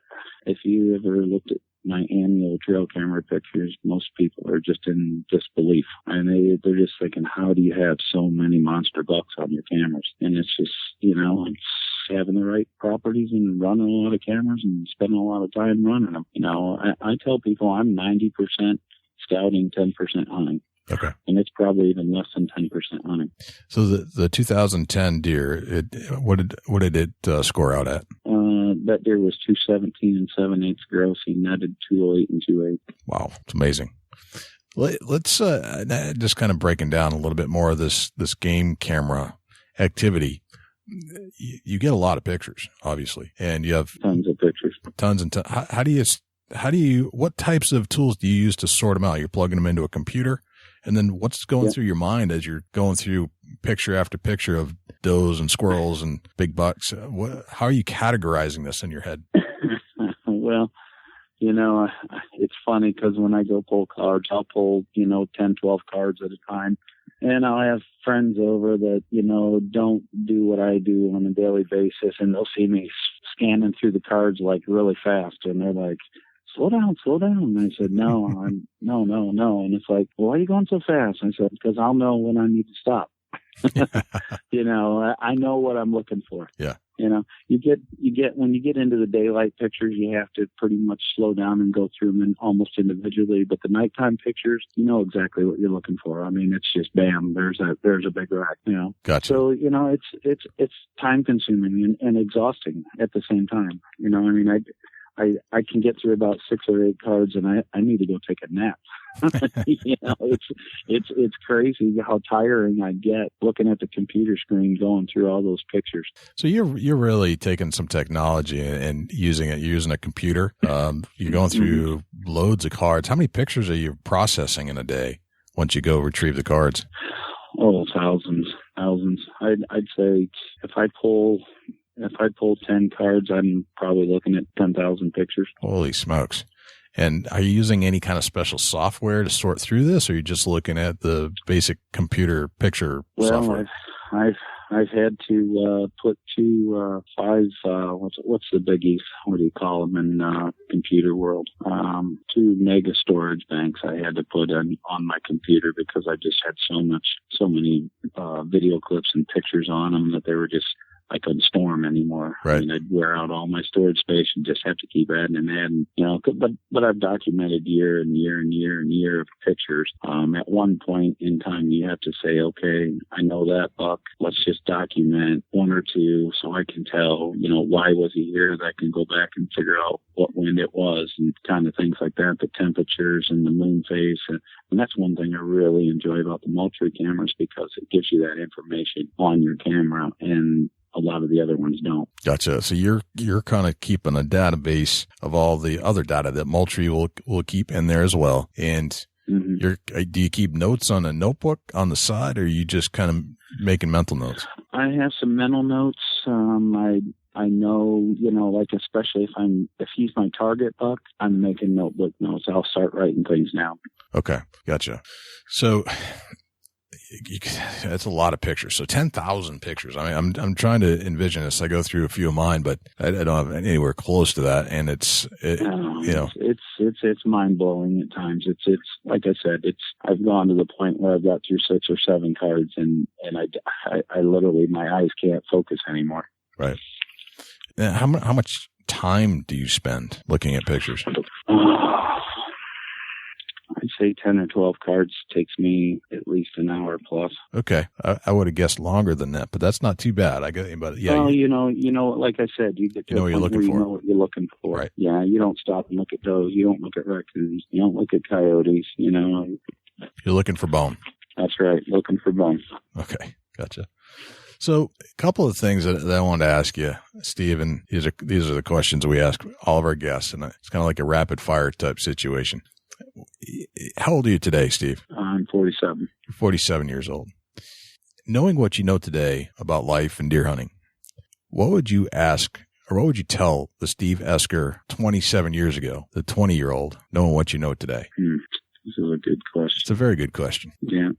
if you ever looked at my annual trail camera pictures, most people are just in disbelief. And they're just thinking, how do you have so many monster bucks on your cameras? And it's just, it's having the right properties and running a lot of cameras and spending a lot of time running them. I tell people I'm 90% scouting, 10% hunting. Okay. And it's probably even less than 10% hunting. So the 2010 deer, what did it score out at? That deer was 217 7/8 gross. He netted 208 and 2.8. Wow, it's amazing. Let's just kind of breaking down a little bit more of this game camera activity. You get a lot of pictures, obviously, and you have tons of pictures. Tons and tons. How do you? What types of tools do you use to sort them out? You're plugging them into a computer. And then what's going through your mind as you're going through picture after picture of does and squirrels and big bucks? How are you categorizing this in your head? Well, it's funny because when I go pull cards, I'll pull, 10, 12 cards at a time. And I'll have friends over that, don't do what I do on a daily basis. And they'll see me scanning through the cards like really fast. And they're like, slow down. And I said, no. And it's like, well, why are you going so fast? I said, because I'll know when I need to stop. I know what I'm looking for. Yeah. you get when you get into the daylight pictures, you have to pretty much slow down and go through them almost individually. But the nighttime pictures, you know exactly what you're looking for. I mean, it's just bam, there's a big rack, Gotcha. So, it's time consuming and exhausting at the same time. I mean, I can get through about 6 or 8 cards and I need to go take a nap. It's crazy how tiring I get looking at the computer screen going through all those pictures. So you're really taking some technology and using it. You're using a computer. You're going through loads of cards. How many pictures are you processing in a day once you go retrieve the cards? Oh, thousands. I'd say if I pull 10 cards, I'm probably looking at 10,000 pictures. Holy smokes. And are you using any kind of special software to sort through this, or are you just looking at the basic computer picture software? I've had to put 2 5 what's the biggies? What do you call them in computer world? 2 mega storage banks I had to put on my computer because I just had so many video clips and pictures on them that they were just, I couldn't store them anymore. Right. I mean, I'd wear out all my storage space and just have to keep adding and adding, but I've documented year of pictures. At one point in time, you have to say, okay, I know that buck. Let's just document 1 or 2 so I can tell, why was he here? That I can go back and figure out what wind it was and kind of things like that, the temperatures and the moon phase. And that's one thing I really enjoy about the Moultrie cameras because it gives you that information on your camera, and a lot of the other ones don't. Gotcha. So you're kind of keeping a database of all the other data that Moultrie will keep in there as well. And do you keep notes on a notebook on the side, or are you just kind of making mental notes? I have some mental notes. I know, like especially if he's my target buck, I'm making notebook notes. I'll start writing things down. Okay. Gotcha. So that's a lot of pictures. So 10,000 pictures. I mean, I'm trying to envision this. I go through a few of mine, but I don't have anywhere close to that. And it's mind blowing at times. It's like I said, I've gone to the point where I've got through 6 or 7 cards and I literally, my eyes can't focus anymore. Right. Now, how much time do you spend looking at pictures? I'd say 10 or 12 cards takes me at least an hour plus. Okay. I would have guessed longer than that, but that's not too bad. But yeah. Well, like I said, you get to what you're looking for. You know what you're looking for. Right. Yeah. You don't stop and look at those. You don't look at raccoons. You don't look at coyotes, You're looking for bone. That's right. Looking for bone. Okay. Gotcha. So a couple of things that I wanted to ask you, Steve, and these are the questions we ask all of our guests, and it's kind of like a rapid fire type situation. How old are you today, Steve? I'm 47. You're 47 years old. Knowing what you know today about life and deer hunting, what would you ask or what would you tell the Steve Esker 27 years ago, the 20-year-old, knowing what you know today? This is a good question. It's a very good question. Yeah.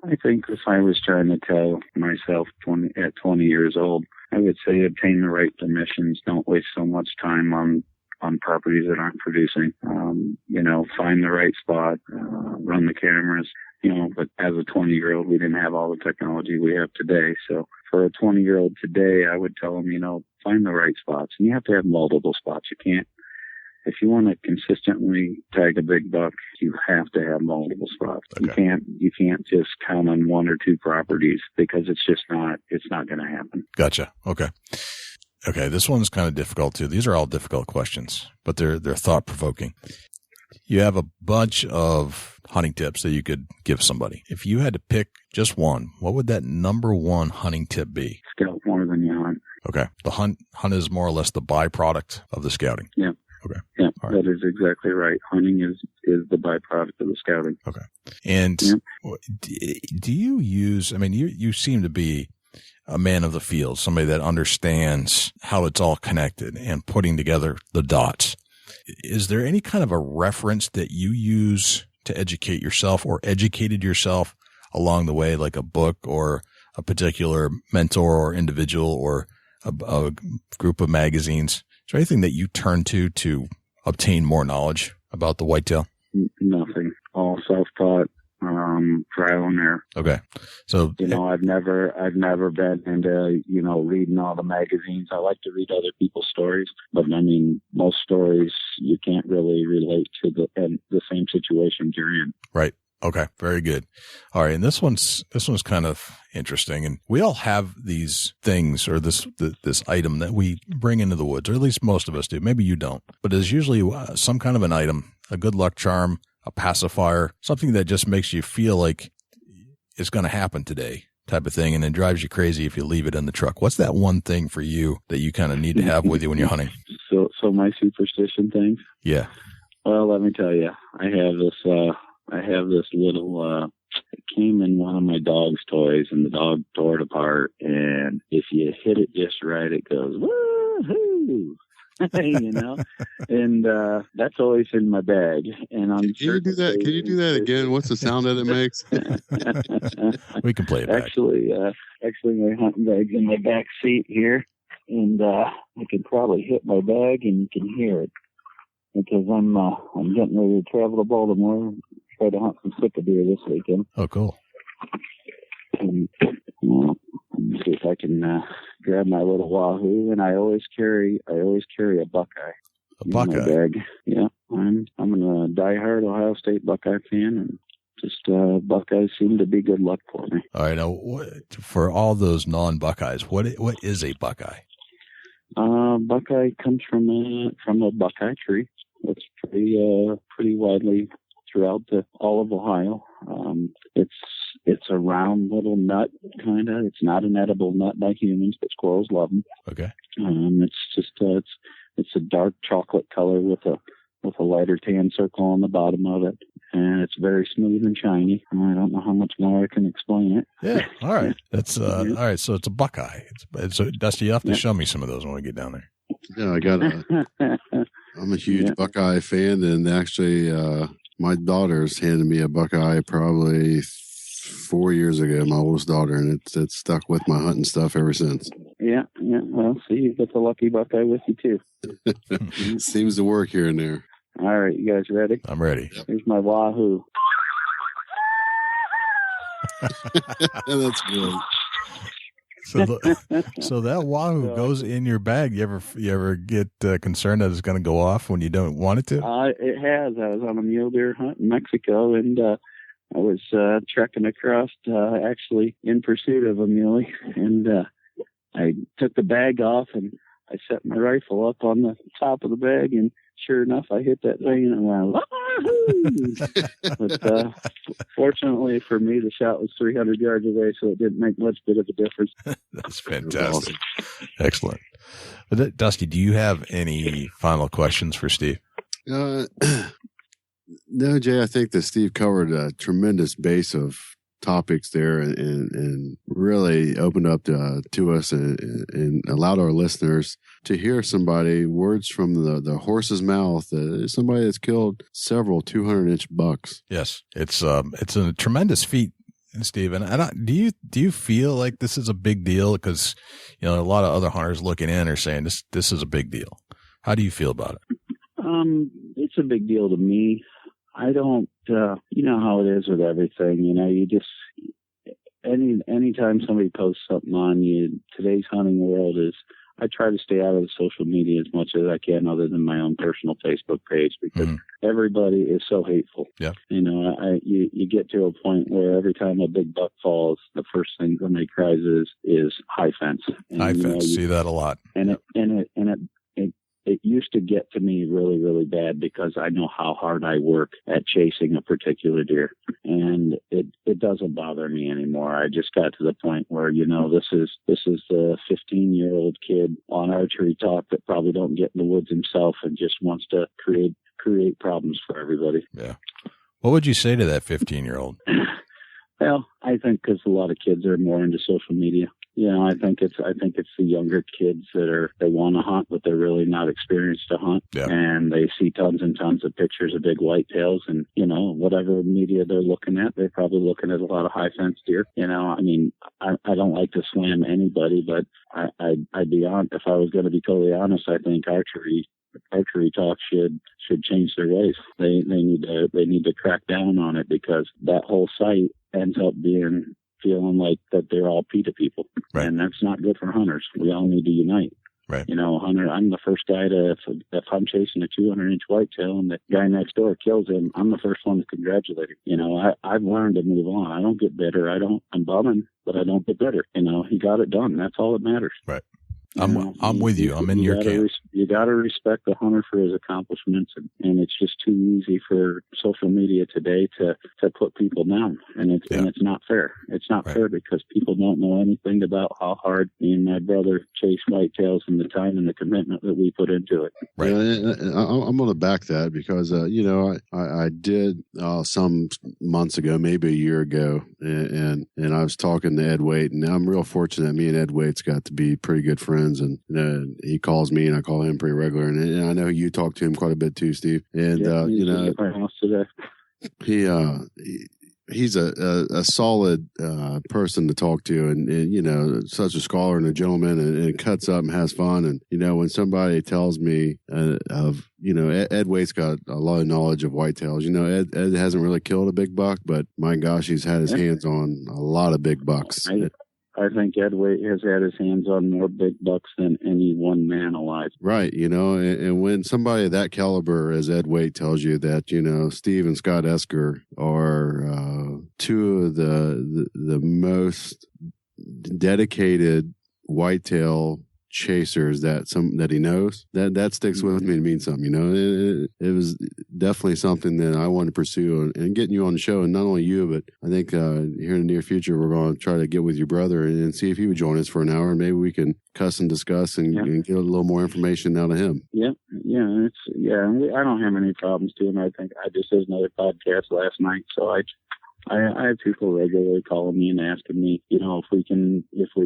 I think if I was trying to tell myself at 20 years old, I would say obtain the right permissions. Don't waste so much time on properties that aren't producing. Find the right spot, run the cameras, but as a 20-year-old, we didn't have all the technology we have today. So for a 20-year-old today, I would tell them, find the right spots. And you have to have multiple spots. You can't, if you want to consistently tag a big buck, you have to have multiple spots. Okay. You can't just count on 1 or 2 properties because it's not going to happen. Gotcha. Okay, this one's kind of difficult too. These are all difficult questions, but they're thought-provoking. You have a bunch of hunting tips that you could give somebody. If you had to pick just one, what would that number one hunting tip be? Scout more than you hunt. Okay. The hunt is more or less the byproduct of the scouting. Yeah. Okay. Yeah, right. That is exactly right. Hunting is the byproduct of the scouting. Okay. And do you use, you seem to be a man of the field, somebody that understands how it's all connected and putting together the dots. Is there any kind of a reference that you use to educate yourself or educated yourself along the way, like a book or a particular mentor or individual or a group of magazines? Is there anything that you turn to obtain more knowledge about the whitetail? Nothing. All self-taught. trial and error. Okay. So, I've never been into, reading all the magazines. I like to read other people's stories, but I mean, most stories you can't really relate to the same situations you're in. Right. Okay. Very good. All right. And this one's kind of interesting. And we all have these things or this item that we bring into the woods, or at least most of us do. Maybe you don't, but it's usually some kind of an item, a good luck charm, a pacifier, something that just makes you feel like it's going to happen today type of thing. And then drives you crazy if you leave it in the truck. What's that one thing for you that you kind of need to have with you when you're hunting? So my superstition things. Yeah. Well, let me tell you, I have this little, it came in one of my dog's toys, and the dog tore it apart, and if you hit it just right, it goes, woohoo! And that's always in my bag. And I'm Can you do that again? What's the sound that it makes? We can play it back. Actually, my hunting bag's in my back seat here, and I can probably hit my bag, and you can hear it because I'm getting ready to travel to Baltimore. Try to hunt some thicket deer this weekend. Oh, cool. And, see if I can grab my little wahoo, and I always carry a buckeye. A buckeye. In my bag. Yeah, I'm a diehard Ohio State Buckeye fan, and just Buckeyes seem to be good luck for me. All right, now for all those non-Buckeyes, what is a buckeye? Buckeye comes from a buckeye tree. It's pretty widely throughout all of Ohio. It's a round little nut, kind of. It's not an edible nut by humans, but squirrels love them. Okay. It's just it's a dark chocolate color with a lighter tan circle on the bottom of it, and it's very smooth and shiny. I don't know how much more I can explain it. Yeah. All right. That's all right. So it's a buckeye. So Dusty, you have to show me some of those when we get down there. Yeah, I'm a huge Buckeye fan, and actually, my daughter's handed me a Buckeye probably 4 years ago, my oldest daughter, and it's stuck with my hunting stuff ever since. Yeah. Well, see, you've got the lucky Buckeye with you, too. Seems to work here and there. All right, you guys ready? I'm ready. Yep. Here's my wahoo. That's good. So that wahoo goes in your bag. You ever get concerned that it's going to go off when you don't want it to? It has. I was on a mule deer hunt in Mexico, and I was trekking across, actually in pursuit of a muley, and I took the bag off, and I set my rifle up on the top of the bag, and sure enough, I hit that thing, and I went, wahoo! But fortunately for me, the shot was 300 yards away, so it didn't make much bit of a difference. That's fantastic. Excellent. Dusty, do you have any final questions for Steve? No, Jay, I think that Steve covered a tremendous base of topics there and really opened up to us and allowed our listeners to hear words from the horse's mouth. Somebody that's killed several 200-inch bucks. Yes, it's a tremendous feat, Steve. And do you feel like this is a big deal? Because a lot of other hunters looking in are saying this is a big deal. How do you feel about it? It's a big deal to me. I don't, you know how it is with everything, you just, anytime somebody posts something on you, today's hunting world I try to stay out of the social media as much as I can other than my own personal Facebook page because everybody is so hateful. Yeah. You get to a point where every time a big buck falls, the first thing somebody cries is high fence. And, high fence. See that a lot. And it used to get to me really, really bad because I know how hard I work at chasing a particular deer. And it doesn't bother me anymore. I just got to the point where, this is the 15-year-old kid on archery talk that probably don't get in the woods himself and just wants to create problems for everybody. Yeah. What would you say to that 15-year-old? Well, I think because a lot of kids are more into social media. I think it's the younger kids they want to hunt, but they're really not experienced to hunt. Yeah. And they see tons and tons of pictures of big whitetails and, whatever media they're looking at, they're probably looking at a lot of high fence deer. I don't like to slam anybody, but I'd be honest, if I was going to be totally honest, I think archery talk should change their ways. They need to crack down on it because that whole site ends up feeling like that they're all PETA people. Right. And that's not good for hunters. We all need to unite. Right. You know, hunter, I'm the first guy if I'm chasing a 200-inch whitetail and the guy next door kills him, I'm the first one to congratulate him. You know, I've learned to move on. I don't get bitter. I'm bumming, but I don't get bitter. You know, he got it done. That's all that matters. Right. I'm with you. I'm in your camp. You got to respect the hunter for his accomplishments, and it's just too easy for social media today to put people down, and it's not fair. It's not fair because people don't know anything about how hard me and my brother chase whitetails and the time and the commitment that we put into it. Right. I'm going to back that because you know, I did some months ago, maybe a year ago, and I was talking to Ed Waite, and I'm real fortunate. Me and Ed Waite's got to be pretty good friends. And he calls me and I call him pretty regular. And I know you talk to him quite a bit too, Steve. And, you know, he's a solid person to talk to and, you know, such a scholar and a gentleman and cuts up and has fun. And, you know, when somebody tells me of, you know, Ed Waite's got a lot of knowledge of whitetails. You know, Ed hasn't really killed a big buck, but my gosh, he's had his hands on a lot of big bucks. I think Ed Waite has had his hands on more big bucks than any one man alive. Right. You know, and when somebody of that caliber as Ed Waite tells you that, you know, Steve and Scott Esker are two of the most dedicated whitetail chasers that he knows, that sticks with me and means something. You know, it was definitely something that I wanted to pursue and getting you on the show. And not only you, but I think here in the near future, we're going to try to get with your brother and see if he would join us for an hour. And maybe we can cuss and discuss and get a little more information out of him. Yeah. I don't have any problems doing it. I think I just did another podcast last night. So I have people regularly calling me and asking me, you know, if we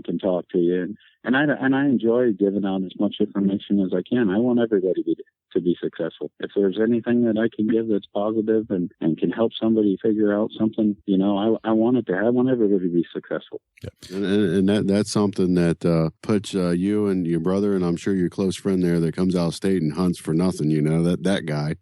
can talk to you, and I enjoy giving out as much information as I can. I want everybody to be successful. If there's anything that I can give that's positive and can help somebody figure out something, you know, I want everybody to be successful. Yeah. And that's something that puts you and your brother, and I'm sure your close friend there that comes out of state and hunts for nothing. You know, that guy.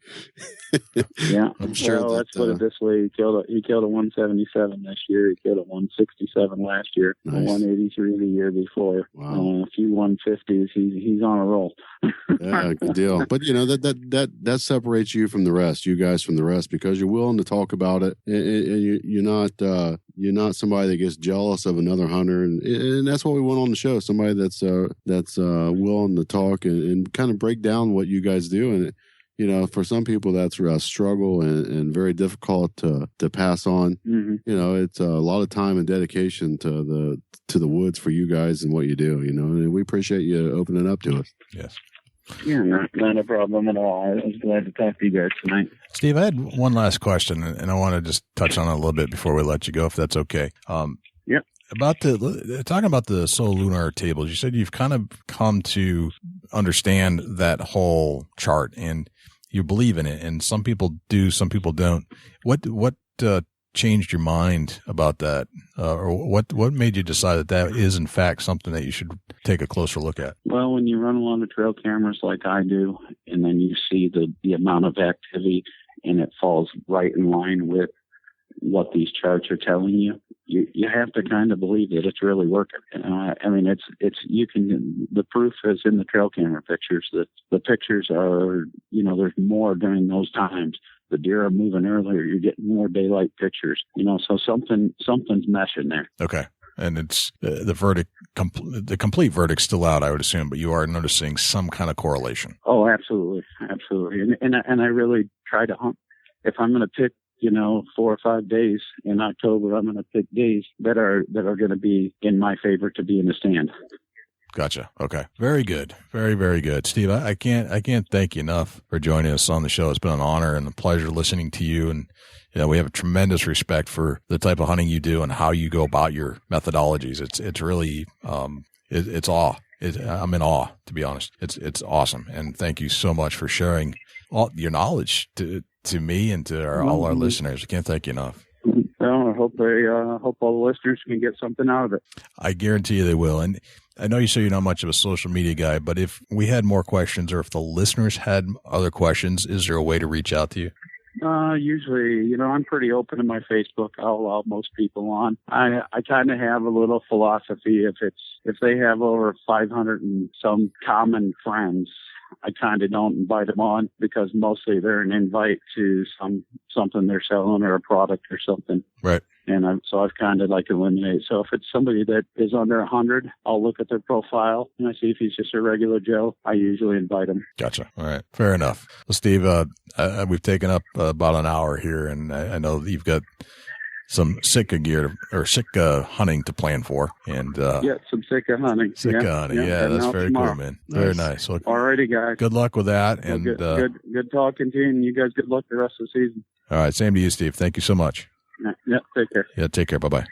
Yeah, I'm sure. Well, let's put it this way: he killed a 177 this year. He killed a 167 last year. Nice. A 183 the year before. Wow. A few 150s. He's on a roll. Yeah, good deal. But you know that separates you from the rest, you guys from the rest, because you're willing to talk about it, and you're not somebody that gets jealous of another hunter, and that's what we want on the show. Somebody that's willing to talk and kind of break down what you guys do. And you know, for some people, that's a struggle and very difficult to pass on. Mm-hmm. You know, it's a lot of time and dedication to the woods for you guys and what you do. You know, and we appreciate you opening up to us. Yes. Yeah, not a problem at all. I was glad to talk to you guys tonight. Steve, I had one last question, and I want to just touch on it a little bit before we let you go, if that's okay. Yep. Talking about the solar lunar tables, you said you've kind of come to understand that whole chart, and you believe in it, and some people do, some people don't. What changed your mind about that, or what made you decide that is in fact something that you should take a closer look at? Well, when you run along the trail cameras like I do, and then you see the amount of activity, and it falls right in line with what these charts are telling you, you have to kind of believe that it's really working. I mean, the proof is in the trail camera pictures. That the pictures are, you know, there's more during those times. The deer are moving earlier. You're getting more daylight pictures. You know, so something's meshing there. Okay. And it's the verdict, the complete verdict's still out, I would assume, but you are noticing some kind of correlation. Oh, absolutely. And I really try to hunt. If I'm going to pick, you know, 4 or 5 days in October, I'm going to pick days that are going to be in my favor to be in the stand. Gotcha. Okay. Very good. Very, very good. Steve, I can't thank you enough for joining us on the show. It's been an honor and a pleasure listening to you. And, you know, we have a tremendous respect for the type of hunting you do and how you go about your methodologies. It's really, it's awe. I'm in awe, to be honest. It's awesome. And thank you so much for sharing all your knowledge to me and to all our listeners. I can't thank you enough. Well, I hope all the listeners can get something out of it. I guarantee you they will. And I know you say you're not much of a social media guy, but if we had more questions or if the listeners had other questions, is there a way to reach out to you? Usually, I'm pretty open in my Facebook. I'll allow most people on. I kind of have a little philosophy. If they have over 500 and some common friends, I kind of don't invite them on, because mostly they're an invite to something they're selling or a product or something. Right. And so I've kind of like eliminated. So if it's somebody that is under 100, I'll look at their profile and I see if he's just a regular Joe. I usually invite him. Gotcha. All right. Fair enough. Well, Steve, we've taken up about an hour here, and I know that you've got some Sitka gear or Sitka hunting to plan for. And some Sitka hunting. Sitka hunting. Yeah, that's very cool, man. Very nice. Well, all righty, guys. Good luck with that. And good talking to you, and you guys good luck the rest of the season. All right. Same to you, Steve. Thank you so much. Yeah, take care. Yeah, take care. Bye-bye.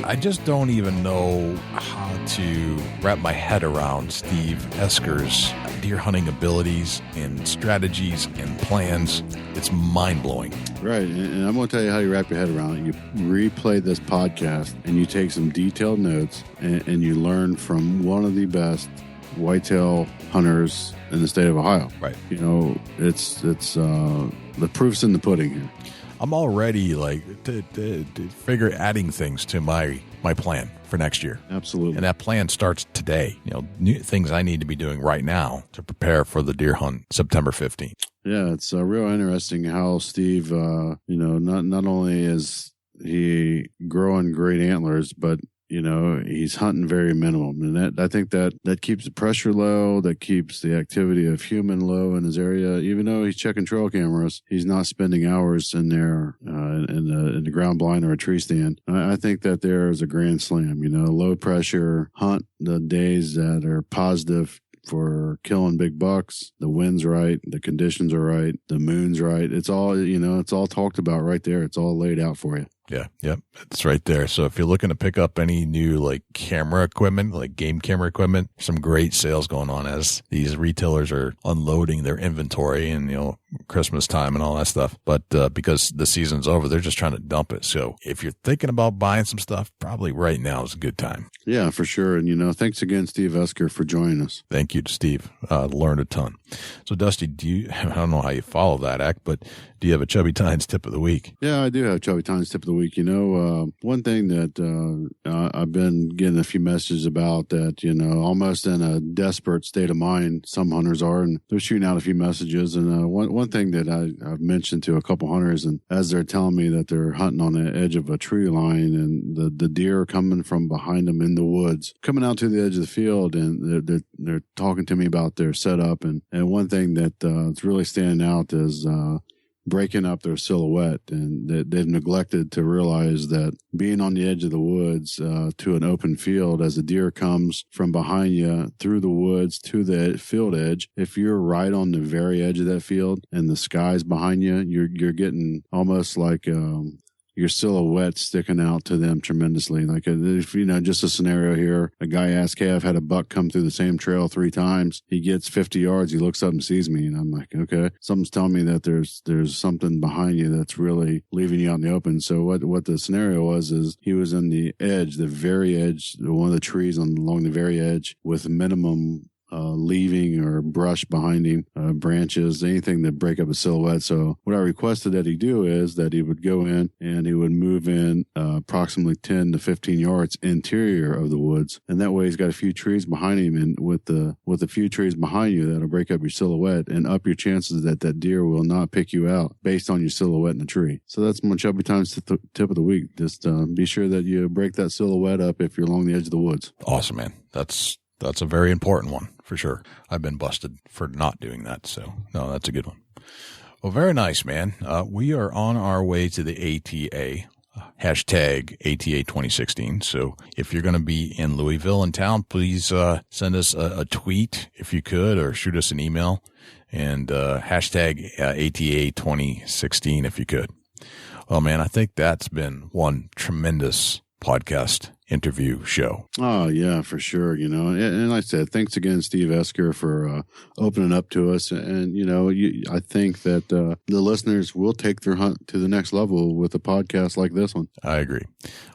I just don't even know how to wrap my head around Steve Esker's deer hunting abilities and strategies and plans. It's mind-blowing. Right, and I'm going to tell you how you wrap your head around it. You replay this podcast, and you take some detailed notes, and you learn from one of the best whitetail hunters in the state of Ohio. Right. It's the proof's in the pudding here. I'm already to figure adding things to my plan for next year. Absolutely. And that plan starts today. New things I need to be doing right now to prepare for the deer hunt September 15th. Yeah, it's real interesting how Steve, not only is he growing great antlers, but he's hunting very minimum. And I think that keeps the pressure low, that keeps the activity of human low in his area. Even though he's checking trail cameras, he's not spending hours in there in the ground blind or a tree stand. I think that there is a grand slam, low pressure, hunt the days that are positive for killing big bucks. The wind's right, the conditions are right, the moon's right. It's all, it's all talked about right there. It's all laid out for you. Yeah. Yep. It's right there. So if you're looking to pick up any new camera equipment, like game camera equipment, some great sales going on as these retailers are unloading their inventory and, Christmas time and all that stuff. But because the season's over, they're just trying to dump it. So if you're thinking about buying some stuff, probably right now is a good time. Yeah, for sure. And, thanks again, Steve Esker, for joining us. Thank you to Steve. Learned a ton. So Dusty, I don't know how you follow that act, but do you have a Chubby Tines tip of the week? Yeah, I do have Chubby Tines tip of the week. One thing that I've been getting a few messages about that, almost in a desperate state of mind, some hunters are, and they're shooting out a few messages. And one thing that I've mentioned to a couple hunters, and as they're telling me that they're hunting on the edge of a tree line and the deer are coming from behind them in the woods, coming out to the edge of the field, and they're talking to me about their setup. And one thing that is really standing out is breaking up their silhouette, and they've neglected to realize that being on the edge of the woods to an open field, as a deer comes from behind you through the woods to the field edge, if you're right on the very edge of that field and the sky's behind you, you're getting almost like your silhouette sticking out to them tremendously. Like if just a scenario here, a guy asked, hey, I've had a buck come through the same trail 3 times. He gets 50 yards. He looks up and sees me. And I'm like, okay, something's telling me that there's something behind you that's really leaving you out in the open. So what the scenario was is he was in the edge, the very edge, one of the trees along the very edge with minimum leaving or brush behind him, branches, anything that break up a silhouette. So what I requested that he do is that he would go in and he would move in approximately 10 to 15 yards interior of the woods. And that way he's got a few trees behind him, and with a few trees behind you, that'll break up your silhouette and up your chances that deer will not pick you out based on your silhouette in the tree. So that's my Chubby Tines tip of the week. Just be sure that you break that silhouette up if you're along the edge of the woods. Awesome, man. That's a very important one for sure. I've been busted for not doing that. So no, that's a good one. Well, very nice, man. We are on our way to the ATA, hashtag ATA 2016. So if you're going to be in Louisville in town, please send us a tweet if you could, or shoot us an email, and hashtag ATA 2016 if you could. Well, man, I think that's been one tremendous podcast interview show. Oh, yeah, for sure. And like I said, thanks again, Steve Esker, for opening up to us. And, I think that the listeners will take their hunt to the next level with a podcast like this one. I agree.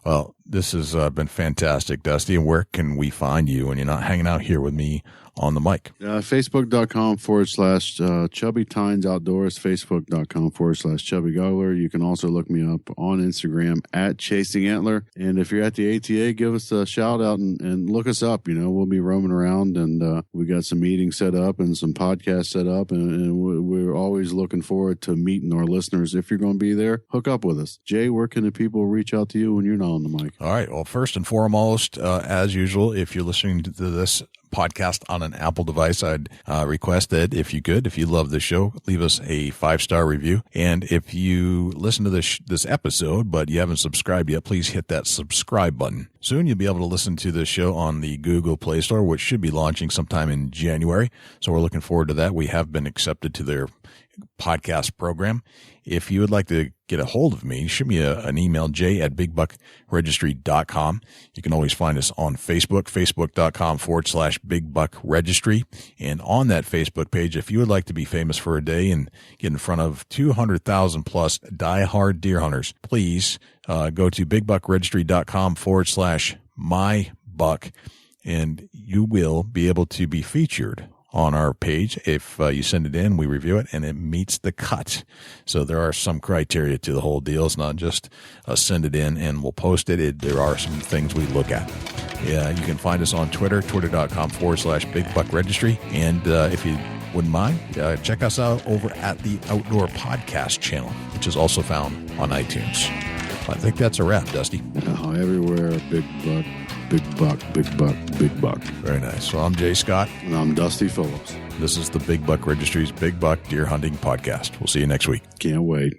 Well, this has been fantastic, Dusty. And where can we find you when you're not hanging out here with me on the mic. Facebook.com/Chubby Tines Outdoors, Facebook.com/Chubby Goggler. You can also look me up on Instagram at Chasing Antler. And if you're at the ATA, give us a shout out and look us up. We'll be roaming around, and we got some meetings set up and some podcasts set up, and we're always looking forward to meeting our listeners. If you're going to be there, hook up with us. Jay, where can the people reach out to you when you're not on the mic? All right. Well, first and foremost, as usual, if you're listening to this podcast on an Apple device, I'd request that if you love the show, leave us a 5-star review. And if you listen to this episode, but you haven't subscribed yet, please hit that subscribe button. Soon you'll be able to listen to the show on the Google Play Store, which should be launching sometime in January. So we're looking forward to that. We have been accepted to their podcast program. If you would like to get a hold of me, shoot me an email, j@bigbuckregistry.com. You can always find us on Facebook, facebook.com/bigbuckregistry. And on that Facebook page, if you would like to be famous for a day and get in front of 200,000 plus diehard deer hunters, please go to bigbuckregistry.com/mybuck, and you will be able to be featured on our page. If you send it in, we review it, and it meets the cut. So there are some criteria to the whole deal. It's not just send it in and we'll post it. There are some things we look at. Yeah, you can find us on Twitter, twitter.com/BigBuckRegistry. And if you wouldn't mind, check us out over at the Outdoor Podcast channel, which is also found on iTunes. I think that's a wrap, Dusty. Everywhere, Big Buck. Big Buck, Big Buck, Big Buck. Very nice. So I'm Jay Scott. And I'm Dusty Phillips. This is the Big Buck Registry's Big Buck Deer Hunting Podcast. We'll see you next week. Can't wait.